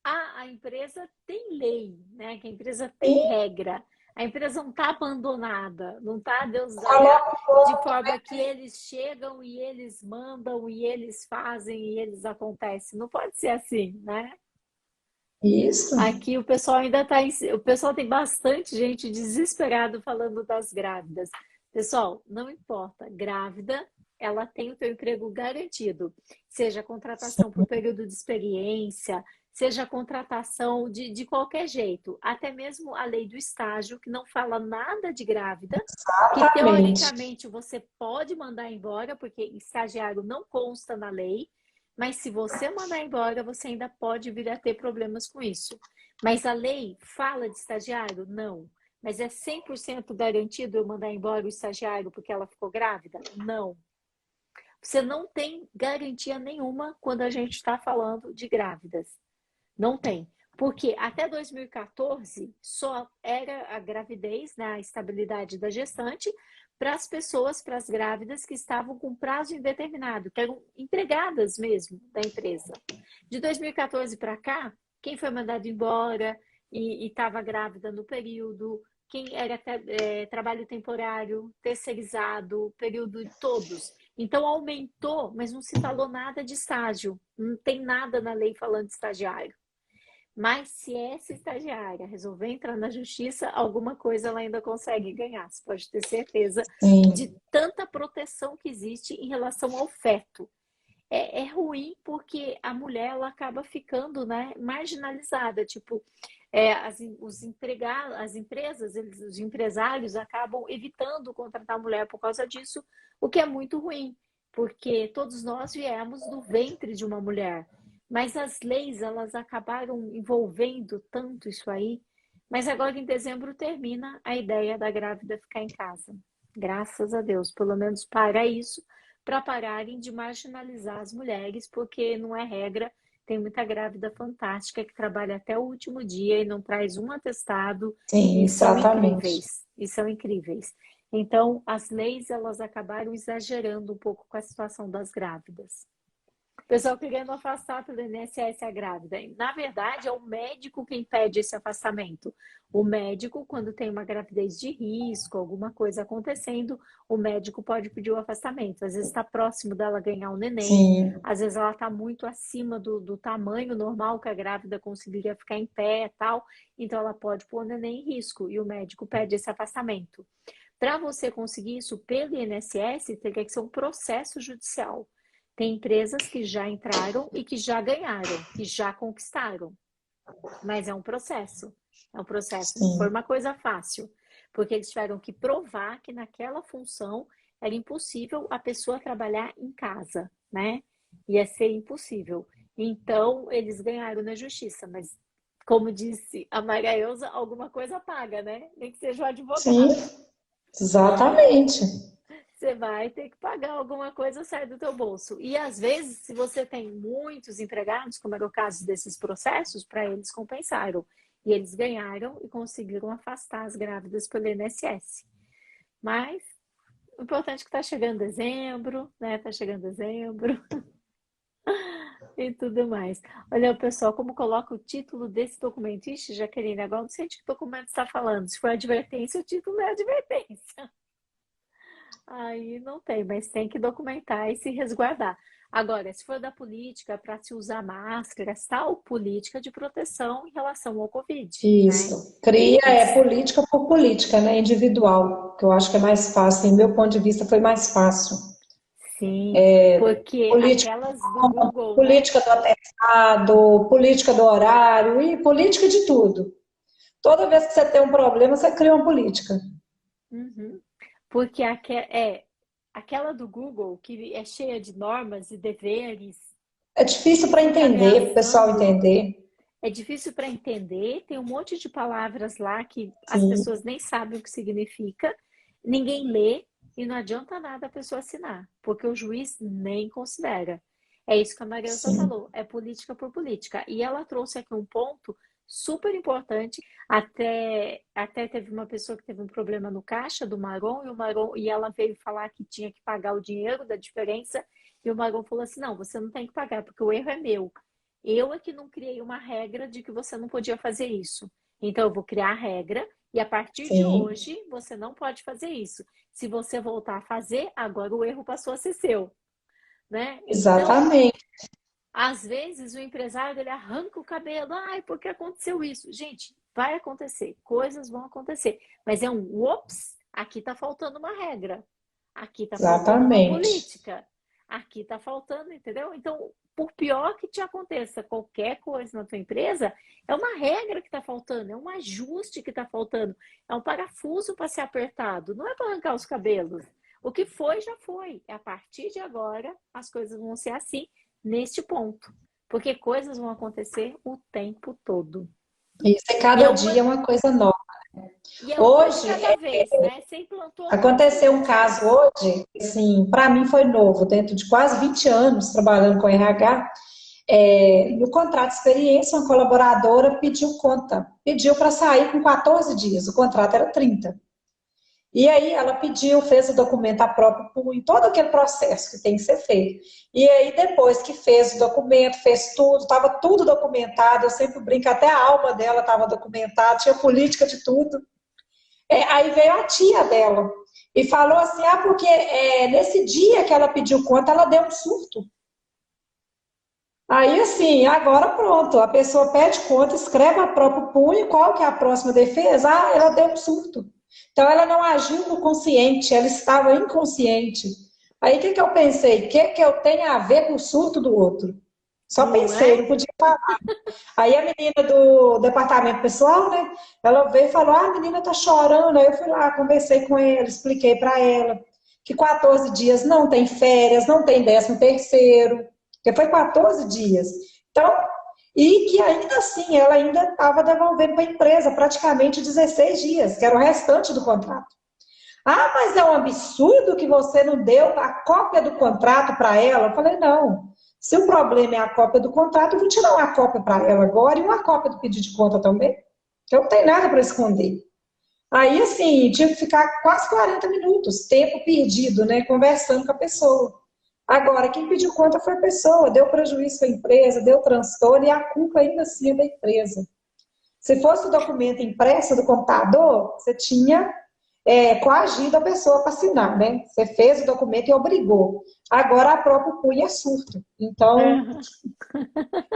a empresa tem lei, né? Que a empresa tem Sim, regra. A empresa não está abandonada, não está a Deus dará, coloca de forma que eles chegam e eles mandam e eles fazem e eles acontecem. Não pode ser assim, né? isso. Aqui o pessoal ainda está. O pessoal tem bastante gente desesperado falando das grávidas. Pessoal, não importa, grávida, ela tem o teu emprego garantido. Seja contratação por período de experiência, seja contratação de qualquer jeito. Até mesmo a lei do estágio, que não fala nada de grávida, que Exatamente. teoricamente você pode mandar embora, porque estagiário não consta na lei. Mas se você mandar embora, você ainda pode vir a ter problemas com isso. Mas a lei fala de estagiário? Não. Mas é 100% garantido eu mandar embora o estagiário porque ela ficou grávida? Não. Você não tem garantia nenhuma quando a gente está falando de grávidas. Não tem. Porque até 2014 só era a gravidez, né, a estabilidade da gestante, para as pessoas, para as grávidas que estavam com prazo indeterminado, que eram empregadas mesmo da empresa. De 2014 para cá, quem foi mandado embora e estava grávida no período, quem era trabalho temporário, terceirizado, período de todos. Então aumentou, mas não se falou nada de estágio. Não tem nada na lei falando de estagiário. Mas se essa estagiária resolver entrar na justiça, alguma coisa ela ainda consegue ganhar. Você pode ter certeza de Sim. tanta proteção que existe em relação ao feto. É ruim porque a mulher ela acaba ficando, né, marginalizada. Tipo, as empresas, os empresários acabam evitando contratar a mulher por causa disso, o que é muito ruim, porque todos nós viemos do ventre de uma mulher. Mas as leis, elas acabaram envolvendo tanto isso aí. Mas agora em dezembro termina a ideia da grávida ficar em casa. Graças a Deus, pelo menos para isso, para pararem de marginalizar as mulheres, porque não é regra. Tem muita grávida fantástica que trabalha até o último dia e não traz um atestado Sim, e são exatamente. incríveis, e são incríveis. Então, as leis elas acabaram exagerando um pouco com a situação das grávidas. O pessoal querendo afastar pelo INSS a grávida. Na verdade, é o médico quem pede esse afastamento. O médico, quando tem uma gravidez de risco, alguma coisa acontecendo, o médico pode pedir o afastamento. Às vezes está próximo dela ganhar um neném, Sim, às vezes ela está muito acima do tamanho normal que a grávida conseguiria ficar em pé e tal, então ela pode pôr o neném em risco e o médico pede esse afastamento. Para você conseguir isso pelo INSS, teria que ser um processo judicial. Tem empresas que já entraram e que já ganharam, que já conquistaram, mas é um processo. É um processo, não foi sim. uma coisa fácil, porque eles tiveram que provar que naquela função era impossível a pessoa trabalhar em casa, né? Ia ser impossível. Então, eles ganharam na justiça, mas como disse a Maria Elza, alguma coisa paga, né? Nem que seja o Sim, advogado. exatamente. Você vai ter que pagar alguma coisa, sai do teu bolso. E às vezes, se você tem muitos empregados, como era o caso desses processos, para eles compensaram. E eles ganharam e conseguiram afastar as grávidas pelo INSS. Mas o importante é que está chegando dezembro, né? Está chegando dezembro e tudo mais. Olha, pessoal, como coloca o título desse documento? Ixi, Jaqueline, agora não sei de que documento está falando. Se for advertência, o título é advertência. Aí não tem, mas tem que documentar e se resguardar. Agora, se for da política para se usar máscaras, tal, política de proteção em relação ao Covid, né? Isso. Cria Tem que política por política, né? Individual, que eu acho que é mais fácil. Em meu ponto de vista, foi mais fácil. sim, porque Política, aquelas do Google, né? política do atestado, política do horário e política de tudo. Toda vez que você tem um problema, você cria uma política. Uhum. Porque aquela do Google que é cheia de normas e deveres É difícil e para fica entender, para o pessoal ameaçando. entender. É difícil para entender, tem um monte de palavras lá que as Sim, pessoas nem sabem o que significa, ninguém lê e não adianta nada a pessoa assinar, porque o juiz nem considera. É isso que a Mariana sim, falou, é política por política. E ela trouxe aqui um ponto super importante. Até teve uma pessoa que teve um problema no caixa do Maron e o Maron e ela veio falar que tinha que pagar o dinheiro da diferença e o Maron falou assim: "Não, você não tem que pagar porque o erro é meu. Eu é que não criei uma regra de que você não podia fazer isso. Então, eu vou criar a regra e a partir de sim, hoje você não pode fazer isso. Se você voltar a fazer, agora o erro passou a ser seu, né? Então, exatamente. às vezes o empresário ele arranca o cabelo, ai, porque aconteceu isso? Gente, vai acontecer, coisas vão acontecer, mas é um ops, aqui tá faltando uma regra. Aqui tá faltando uma Exatamente. política. Aqui tá faltando, entendeu? Então, por pior que te aconteça qualquer coisa na tua empresa, é uma regra que está faltando, é um ajuste que está faltando, é um parafuso para ser apertado, não é para arrancar os cabelos. O que foi, já foi. A partir de agora, as coisas vão ser assim, neste ponto. Porque coisas vão acontecer o tempo todo. Isso é E cada é dia uma, uma coisa nova. e é uma de Hoje, cada vez, né? Você implantou algumas aconteceu um caso políticas. hoje, assim, para mim foi novo, dentro de quase 20 anos trabalhando com RH. No contrato de experiência, uma colaboradora pediu conta, pediu para sair com 14 dias, o contrato era 30. E aí ela pediu, fez o documento a próprio punho, todo aquele processo que tem que ser feito. E aí depois que fez o documento, fez tudo, estava tudo documentado, eu sempre brinco, até a alma dela estava documentada, tinha política de tudo. Aí veio a tia dela e falou assim, porque nesse dia que ela pediu conta, ela deu um surto. Aí, assim, agora pronto, a pessoa pede conta, escreve a próprio punho, qual que é a próxima defesa? Ah, ela deu um surto. Então, ela não agiu no consciente, ela estava inconsciente. Aí, o que que eu pensei? O que que eu tenho a ver com o surto do outro? Só Não pensei, é? não podia falar. Aí, a menina do departamento pessoal, né, ela veio e falou, a menina tá chorando. Aí, eu fui lá, conversei com ela, expliquei para ela que 14 dias não tem férias, não tem 13º, porque foi 14 dias. Então, e que ainda assim ela ainda estava devolvendo para a empresa praticamente 16 dias, que era o restante do contrato. Ah, mas é um absurdo que você não deu a cópia do contrato para ela. Eu falei, não. Se o problema é a cópia do contrato, eu vou tirar uma cópia para ela agora e uma cópia do pedido de conta também. Eu não tenho nada para esconder. Aí, assim, tinha que ficar quase 40 minutos, tempo perdido, né, conversando com a pessoa. Agora, quem pediu conta foi a pessoa, deu prejuízo para a empresa, deu transtorno e a culpa ainda assim é da empresa. Se fosse o documento impresso do computador, você tinha coagido a pessoa para assinar, né? Você fez o documento e obrigou. Agora a própria punha é surto. Então, Aham.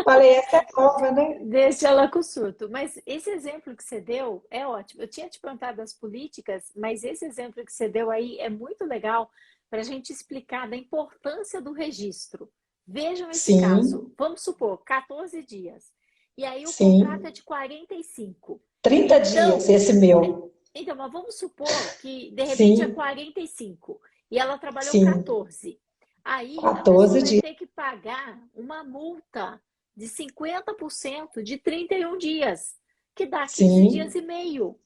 falei, essa é prova, né? Deixa ela com surto. Mas esse exemplo que você deu é ótimo. Eu tinha te perguntado das políticas, mas esse exemplo que você deu aí é muito legal para a gente explicar da importância do registro. Vejam esse caso. Sim, Vamos supor, 14 dias. E aí o contrato é sim. de 45. 30 dias, Então, esse meu. mas vamos supor que de repente é Sim, 45 e ela trabalhou sim. 14. Aí a pessoa 14 vai dias. ter que pagar uma multa de 50% de 31 dias, que dá 15 dias Sim. e meio.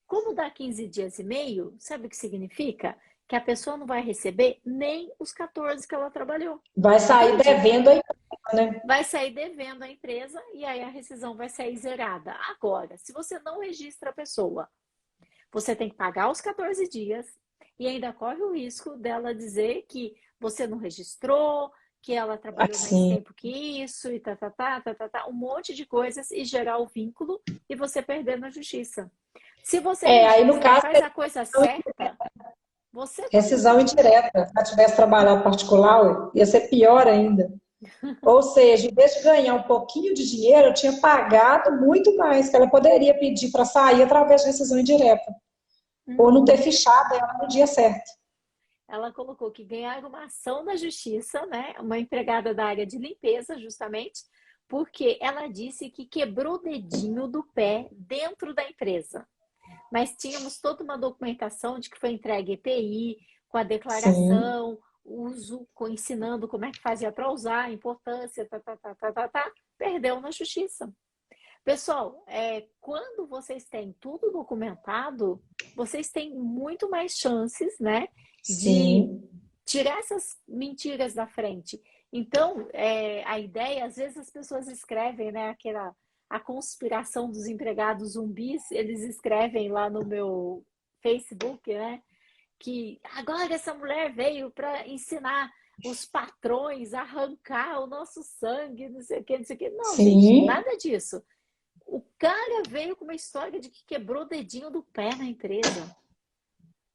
Como dá 15 dias e meio, sabe o que significa? Que a pessoa não vai receber nem os 14 que ela trabalhou. Vai sair Entende? devendo aí, né? Vai sair devendo a empresa e aí a rescisão vai sair zerada. Agora, se você não registra a pessoa, você tem que pagar os 14 dias e ainda corre o risco dela dizer que você não registrou, que ela trabalhou mais Assim. tempo que isso e um monte de coisas e gerar o vínculo e você perder na justiça. Se você Aí no registra e caso, faz a coisa certa, você vai rescisão conseguir. indireta. Se ela tivesse trabalhado particular, ué, ia ser pior ainda. Ou seja, em vez de ganhar um pouquinho de dinheiro, eu tinha pagado muito mais, que ela poderia pedir para sair através de rescisão indireta, por não ter Uhum. fichado ela no dia certo. Ela colocou que ganharam uma ação na justiça, né? Uma empregada da área de limpeza, justamente, porque ela disse que quebrou o dedinho do pé dentro da empresa. Mas tínhamos toda uma documentação de que foi entregue EPI, com a Sim, declaração, uso, ensinando como é que fazia para usar, a importância, perdeu na justiça. Pessoal, quando vocês têm tudo documentado, vocês têm muito mais chances, né, de sim, tirar essas mentiras da frente. Então, a ideia, às vezes as pessoas escrevem, né, a conspiração dos empregados zumbis, eles escrevem lá no meu Facebook, né, que agora essa mulher veio para ensinar os patrões a arrancar o nosso sangue, não sei o que, não sei o que. Não, gente, sim, nada disso. O cara veio com uma história de que quebrou o dedinho do pé na empresa.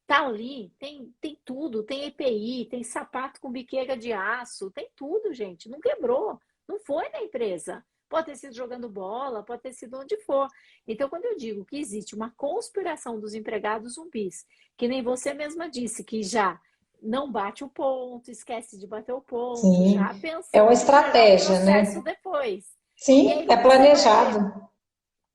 Tá ali, tem tudo, tem EPI, tem sapato com biqueira de aço, tem tudo, gente. Não quebrou, não foi na empresa. Pode ter sido jogando bola, pode ter sido onde for. Então, quando eu digo que existe uma conspiração dos empregados zumbis, que nem você mesma disse, que já não bate o ponto, esquece de bater o ponto, sim. já É uma pensando em gerar um estratégia, processo né? depois. E Sim, aí, é planejado.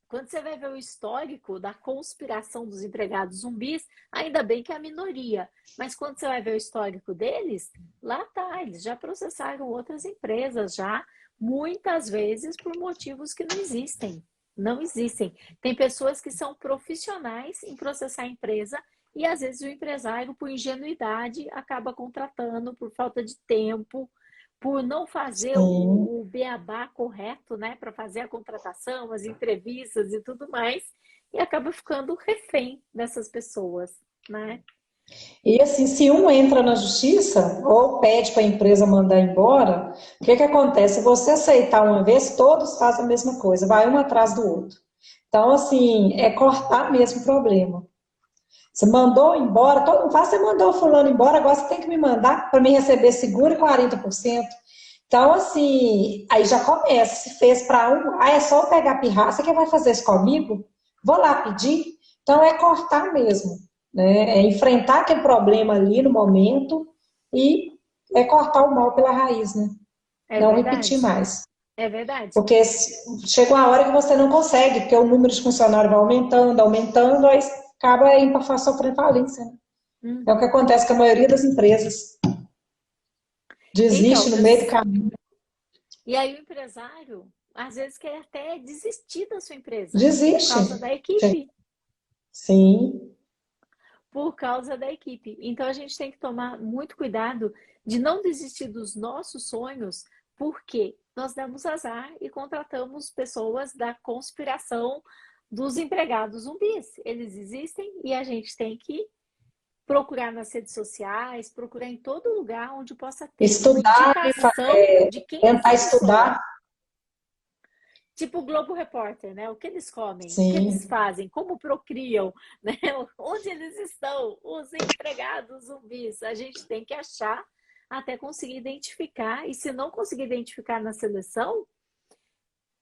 quando você vai ver o histórico da conspiração dos empregados zumbis, ainda bem que é a minoria. Mas quando você vai ver o histórico deles, lá tá, eles já processaram outras empresas já, muitas vezes por motivos que não existem. Não existem. Tem pessoas que são profissionais em processar a empresa e às vezes o empresário, por ingenuidade, acaba contratando por falta de tempo, por não fazer Sim. o beabá correto, né, para fazer a contratação, as entrevistas e tudo mais, e acaba ficando refém dessas pessoas, né? E assim, se um entra na justiça ou pede para a empresa mandar embora, o que que acontece? Se você aceitar uma vez, todos fazem a mesma coisa, vai um atrás do outro. Então, assim, é cortar mesmo o problema. Você mandou embora, todo mundo fala, você mandou fulano embora, agora você tem que me mandar para mim receber seguro e 40%. Então, assim, aí já começa. Se fez para um, é só eu pegar a pirraça que vai fazer isso comigo? Vou lá pedir. Então, é cortar mesmo, né? É enfrentar aquele problema ali no momento e é cortar o mal pela raiz, né? É Não repetir verdade, mais. é verdade. Porque chega uma hora que você não consegue, porque o número de funcionários vai aumentando, aumentando, aí acaba indo para sofrer falência, né? É o que Uhum. acontece com a maioria das empresas. Então, Desiste no meio do caminho. e aí o empresário às vezes quer até desistir da sua empresa por Desiste. causa da equipe. Sim, por causa da equipe. Então a gente tem que tomar muito cuidado de não desistir dos nossos sonhos, porque nós damos azar e contratamos pessoas da conspiração dos empregados zumbis. Eles existem e a gente tem que procurar nas redes sociais, procurar em todo lugar onde possa ter uma Estudar, indicação de quem é tentar essa pessoa. estudar, Tipo o Globo Repórter, né? O que eles comem, o que eles sim. fazem, como procriam, né? Onde eles estão, os empregados zumbis. A gente tem que achar até conseguir identificar. E se não conseguir identificar na seleção,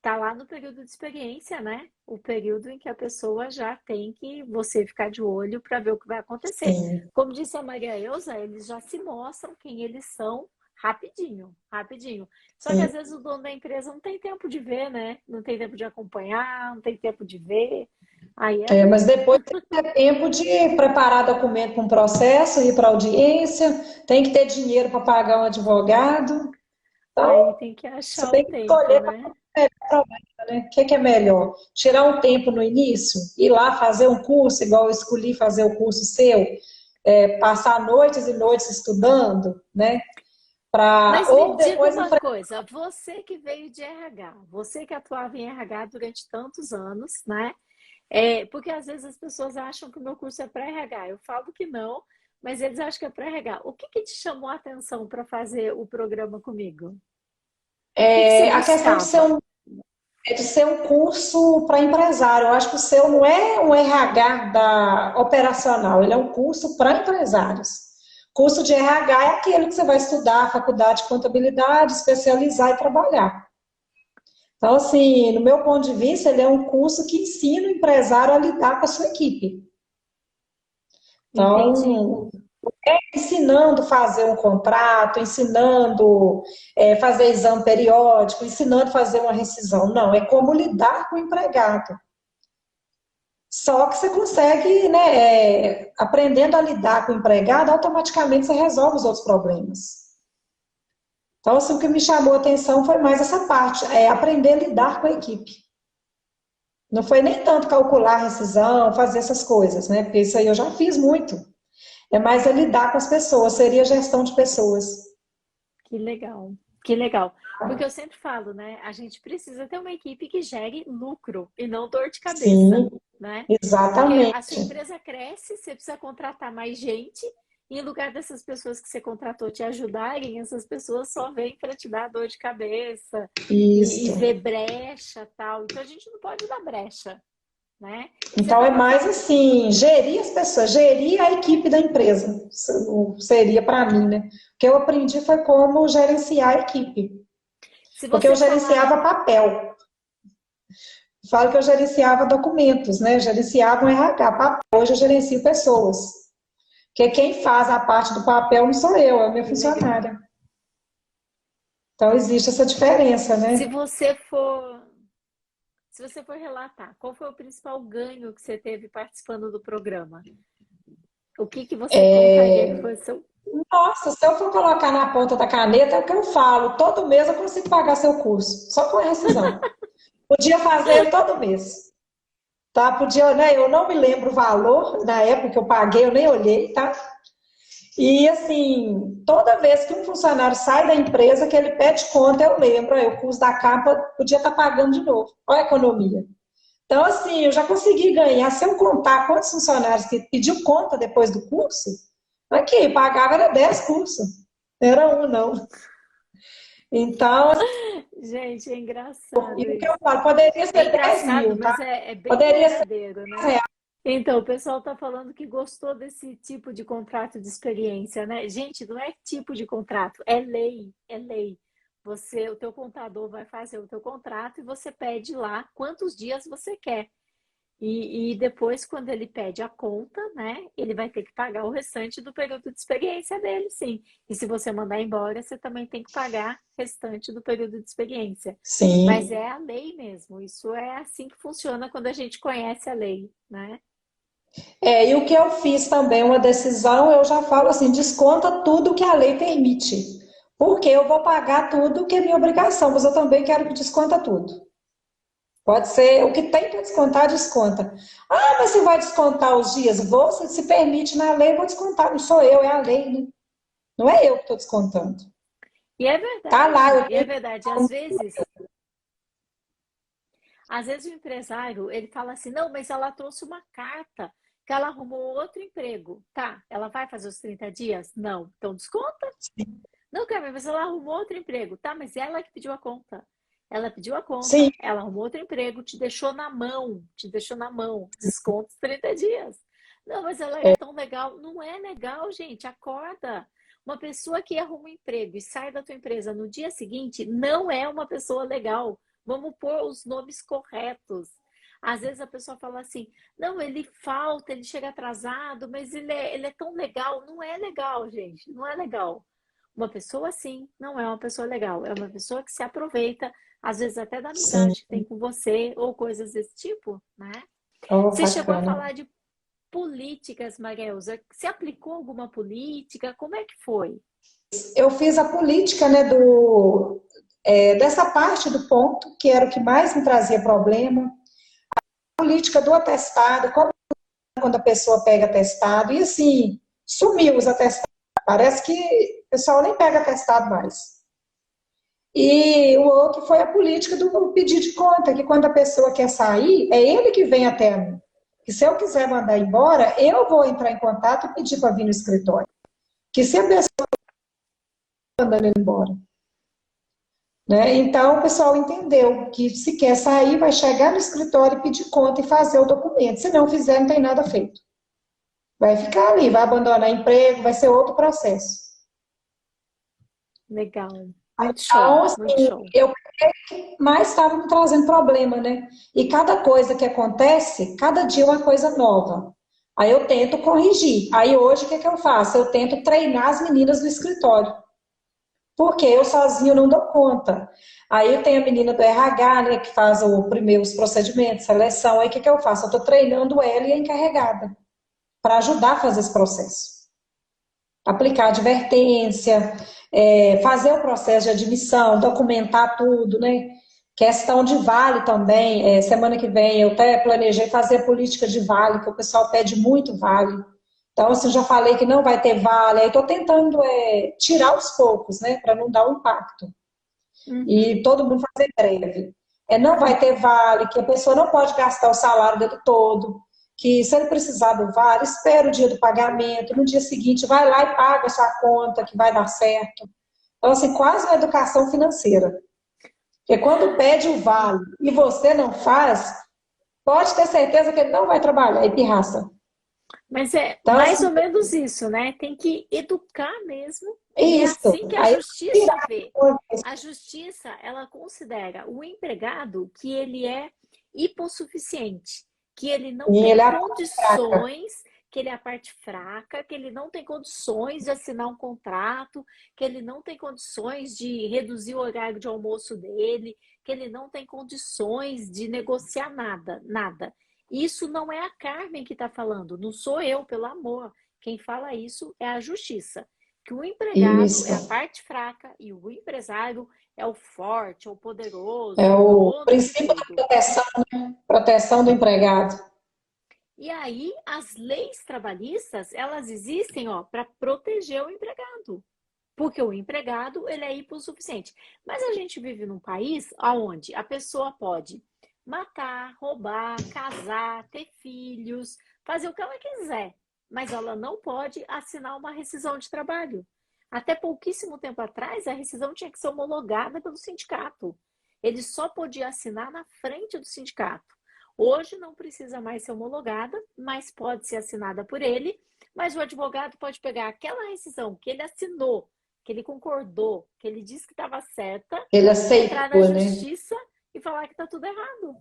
tá lá no período de experiência, né? O período em que a pessoa já tem que você ficar de olho para ver o que vai acontecer. Sim. Como disse a Maria Elza, eles já se mostram quem eles são rapidinho, rapidinho. Só que às Sim. vezes o dono da empresa não tem tempo de ver, né? Não tem tempo de acompanhar, não tem tempo de ver. Aí é Mas ruim. depois tem que ter tempo de preparar documento para um processo, ir para audiência, tem que ter dinheiro para pagar um advogado. Aí Então, tem que você achar o tem que tempo, escolher né? para né? O que é melhor? Tirar um tempo no início, ir lá fazer um curso, igual eu escolhi fazer o curso seu, passar noites e noites estudando, né? Mas me Ou diga depois uma enfrentar. coisa, você que veio de RH, você que atuava em RH durante tantos anos, né? Porque às vezes as pessoas acham que o meu curso é para RH. Eu falo que não, mas eles acham que é para RH. O que que te chamou a atenção para fazer o programa comigo? O que que você A questão buscava? de ser um curso para empresário. Eu acho que o seu não é um RH operacional, ele é um curso para empresários. Curso de RH é aquele que você vai estudar, faculdade de contabilidade, especializar e trabalhar. Então, assim, no meu ponto de vista, ele é um curso que ensina o empresário a lidar com a sua equipe. Entendi. Então, ensinando a fazer um contrato, ensinando fazer exame periódico, ensinando a fazer uma rescisão. Não, é como lidar com o empregado. Só que você consegue, né, aprendendo a lidar com o empregado, automaticamente você resolve os outros problemas. Então, assim, o que me chamou a atenção foi mais essa parte, aprender a lidar com a equipe. Não foi nem tanto calcular a rescisão, fazer essas coisas, né? Porque isso aí eu já fiz muito. É mais a lidar com as pessoas, seria gestão de pessoas. Que legal. Que legal. Porque eu sempre falo, né? A gente precisa ter uma equipe que gere lucro e não dor de cabeça, Sim, né? Porque a sua exatamente. empresa cresce, você precisa contratar mais gente, e em lugar dessas pessoas que você contratou te ajudarem, essas pessoas só vêm para te dar dor de cabeça e Isso. ver brecha, tal. Então a gente não pode dar brecha, né? Você Então é estava mais falando, assim, gerir as pessoas, gerir a equipe da empresa. Isso seria para mim, né? O que eu aprendi foi como gerenciar a equipe. se Porque eu você falar, gerenciava papel. Falo que eu gerenciava documentos, né? Eu gerenciava um RH, papel. Hoje eu gerencio pessoas. Porque quem faz a parte do papel não sou eu, é a minha que legal. funcionária. Então existe essa diferença, Se né? você for Se você for relatar, qual foi o principal ganho que você teve participando do programa? O que que você contaria que foi o seu... Nossa, se eu for colocar na ponta da caneta, é o que eu falo. Todo mês eu consigo pagar seu curso, só com a rescisão. Podia fazer ele todo mês. Tá? Podia, né? Eu não me lembro o valor na época que eu paguei, eu nem olhei, tá? E assim, toda vez que um funcionário sai da empresa, que ele pede conta, eu lembro, aí o custo da capa podia estar pagando de novo. Olha a economia. Então, assim, eu já consegui ganhar, se eu contar quantos funcionários que pediu conta depois do curso, aqui, pagava era 10 cursos, era um, não. Então, Gente, é engraçado e o que eu isso. falo, poderia É ser 10 engraçado, mil, tá? mas é bem Poderia ser verdadeiro, né? real. Então, o pessoal está falando que gostou desse tipo de contrato de experiência, né? Gente, não é tipo de contrato, é lei, é lei. O teu contador vai fazer o teu contrato e você pede lá quantos dias você quer. E depois, quando ele pede a conta, né, ele vai ter que pagar o restante do período de experiência dele, sim. E se você mandar embora, você também tem que pagar o restante do período de experiência. Mas Sim. é a lei mesmo. Isso é assim que funciona quando a gente conhece a lei, né? E o que eu fiz também, uma decisão, eu já falo assim, desconta tudo que a lei permite. Porque eu vou pagar tudo que é minha obrigação, mas eu também quero que desconta tudo. Pode ser, o que tem para descontar, desconta. Ah, mas você vai descontar os dias? Você se permite na lei, eu vou descontar. Não sou eu, é a lei, né? Não é eu que estou descontando. E é Tá lá, verdade, eu e é tenho. verdade. Às vezes o empresário, ele fala assim, não, mas ela trouxe uma carta que ela arrumou outro emprego. Tá, ela vai fazer os 30 dias? Não. Então desconta. Não, Carmen, mas ela arrumou outro emprego. Tá, mas ela que pediu a conta. Ela pediu a Sim, conta, ela arrumou outro emprego, te deixou na mão, te deixou na mão. Desconto os 30 dias. Não, mas ela era tão legal. Não é legal, gente. Acorda. Uma pessoa que arruma um emprego e sai da tua empresa no dia seguinte não é uma pessoa legal. Vamos pôr os nomes corretos. Às vezes a pessoa fala assim: não, ele falta, ele chega atrasado, mas ele é tão legal. Não é legal, gente. Não é legal. Uma pessoa assim não é uma pessoa legal. É uma pessoa que se aproveita, às vezes até da sim. amizade que tem com você ou coisas desse tipo, né? Oh, Você chegou a bacana. falar de políticas, Marielza. Você aplicou alguma política? Como é que foi? Eu fiz a política, né, dessa parte do ponto, que era o que mais me trazia problema. A política do atestado, como quando a pessoa pega atestado, e assim, sumiu os atestados. Parece que o pessoal nem pega atestado mais. E o outro foi a política do pedir de conta, que quando a pessoa quer sair, é ele que vem até mim. Que se eu quiser mandar embora, eu vou entrar em contato e pedir para vir no escritório. Que se a pessoa está mandando ele embora. Né? Então, o pessoal entendeu que se quer sair, vai chegar no escritório e pedir conta e fazer o documento. Se não fizer, não tem nada feito. Vai ficar ali, vai abandonar emprego, vai ser outro processo. Legal. Muito Então, show, muito assim, show. eu mais estava me trazendo problema, né? E cada coisa que acontece, cada dia é uma coisa nova. Aí eu tento corrigir. Aí hoje o que que eu faço? Eu tento treinar as meninas do escritório, porque eu sozinho não dou conta. Aí eu tenho a menina do RH, né, que faz o primeiro os procedimentos, seleção. Aí o que que eu faço? Eu estou treinando ela e a encarregada para ajudar a fazer esse processo. Aplicar advertência, fazer o processo de admissão, documentar tudo, né? Questão de vale também. Semana que vem eu até planejei fazer política de vale, que o pessoal pede muito vale. Então, assim, já falei que não vai ter vale. Aí estou tentando tirar aos poucos, né? Para não dar um impacto. Uhum. E todo mundo fazer greve. Não vai ter vale, que a pessoa não pode gastar o salário dele todo, que se ele precisar do vale, espera o dia do pagamento, no dia seguinte vai lá e paga a sua conta, que vai dar certo. Então, assim, quase uma educação financeira. Porque quando pede o vale e você não faz, pode ter certeza que ele não vai trabalhar, e pirraça. Mas é Então, mais assim, ou menos isso, né? Tem que educar mesmo. E é isso. assim que a Aí, justiça vê. A justiça, ela considera o empregado que ele é hipossuficiente, que ele não ele tem é fraca. condições, que ele é a parte fraca, que ele não tem condições de assinar um contrato, que ele não tem condições de reduzir o horário de almoço dele, que ele não tem condições de negociar nada, nada. Isso não é a Carmen que está falando, não sou eu, pelo amor. Quem fala isso é a justiça. Que o empregado é Isso. a parte fraca e o empresário é o forte, é o É poderoso, o o dono de princípio da tudo. proteção do empregado. E aí, as leis trabalhistas, elas existem, ó, para proteger o empregado. Porque o empregado, ele é hipossuficiente. Mas a gente vive num país onde a pessoa pode matar, roubar, casar, ter filhos, fazer o que ela quiser, mas ela não pode assinar uma rescisão de trabalho. Até pouquíssimo tempo atrás, a rescisão tinha que ser homologada pelo sindicato. Ele só podia assinar na frente do sindicato. Hoje não precisa mais ser homologada, mas pode ser assinada por ele. Mas o advogado pode pegar aquela rescisão que ele assinou, que ele concordou, que ele disse que estava certa, Ele entrar na aceitou, né? justiça e falar que está tudo errado.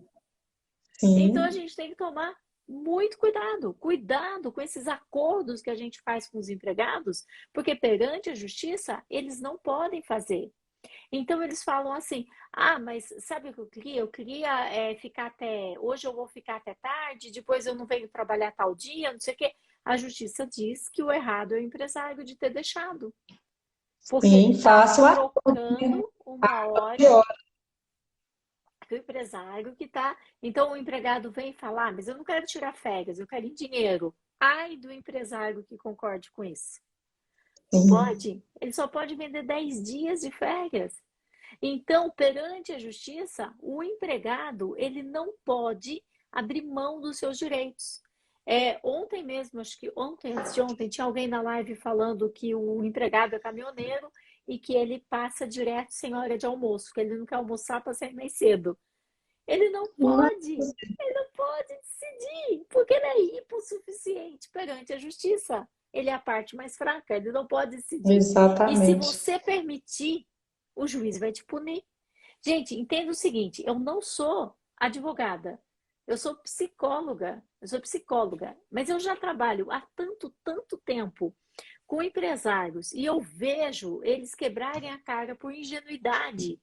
Então a Sim, gente tem que tomar muito cuidado, cuidado com esses acordos que a gente faz com os empregados, porque perante a justiça eles não podem fazer. Então eles falam assim: ah, mas sabe o que eu queria? Eu queria ficar até. Hoje eu vou ficar até tarde, depois eu não venho trabalhar tal dia, não sei o quê. A justiça diz que o errado é o empresário de ter deixado, porque ele sim, está faço a trocando uma de hora hora. que o empresário que tá... Então o empregado vem falar, mas eu não quero tirar férias, eu quero dinheiro. Ai do empresário que concorde com isso. Não Sim. pode. Ele só pode vender 10 dias de férias. Então, perante a justiça, o empregado ele não pode abrir mão dos seus direitos. Ontem mesmo, acho que ontem, antes de ontem, tinha alguém na live falando que o empregado é caminhoneiro e que ele passa direto sem hora de almoço, que ele não quer almoçar para sair mais cedo. Não, Ele não pode decidir, porque ele é hipossuficiente perante a justiça. Ele é a parte mais fraca, ele não pode decidir. E se exatamente. você permitir, o juiz vai te punir. Gente, entenda o seguinte: eu não sou advogada, eu sou psicóloga, mas eu já trabalho há tanto tempo com empresários e eu vejo eles quebrarem a cara por ingenuidade.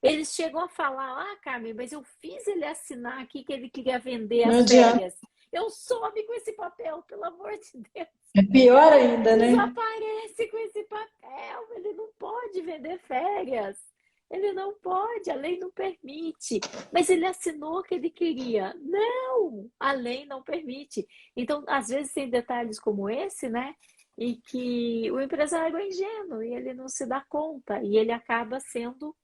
Eles chegam a falar: ah, Carmen, mas eu fiz ele assinar aqui que ele queria vender Não as adianta. férias. Eu some com esse papel, pelo amor de Deus. É pior ainda, né? Desaparece com esse papel. Ele não pode vender férias. Ele não pode, a lei não permite. Mas ele assinou que ele queria. Não, a lei não permite. Então, às vezes, tem detalhes como esse, né? E que o empresário é ingênuo e ele não se dá conta. E ele acaba sendo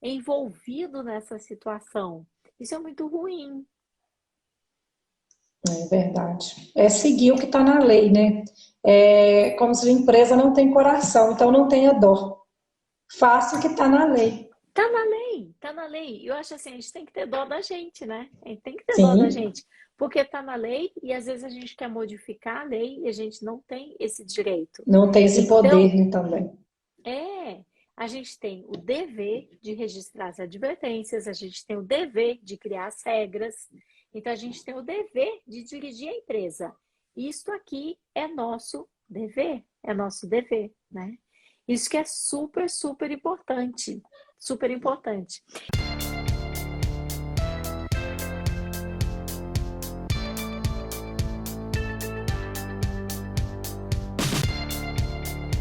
envolvido nessa situação. Isso é muito ruim. É verdade. É seguir o que está na lei, né? É como se a empresa não tem coração, então não tenha dó. Faça o que está na lei. Tá na lei, tá na lei. Eu acho assim, a gente tem que ter dó da gente, né? A gente tem que ter dó da Sim, gente, porque tá na lei e às vezes a gente quer modificar a lei e a gente não tem esse direito. não tem esse Então, poder, né, também. a gente tem o dever de registrar as advertências, a gente tem o dever de criar as regras, então a gente tem o dever de dirigir a empresa. Isto aqui é nosso dever, né? Isso que é super, super importante, super importante.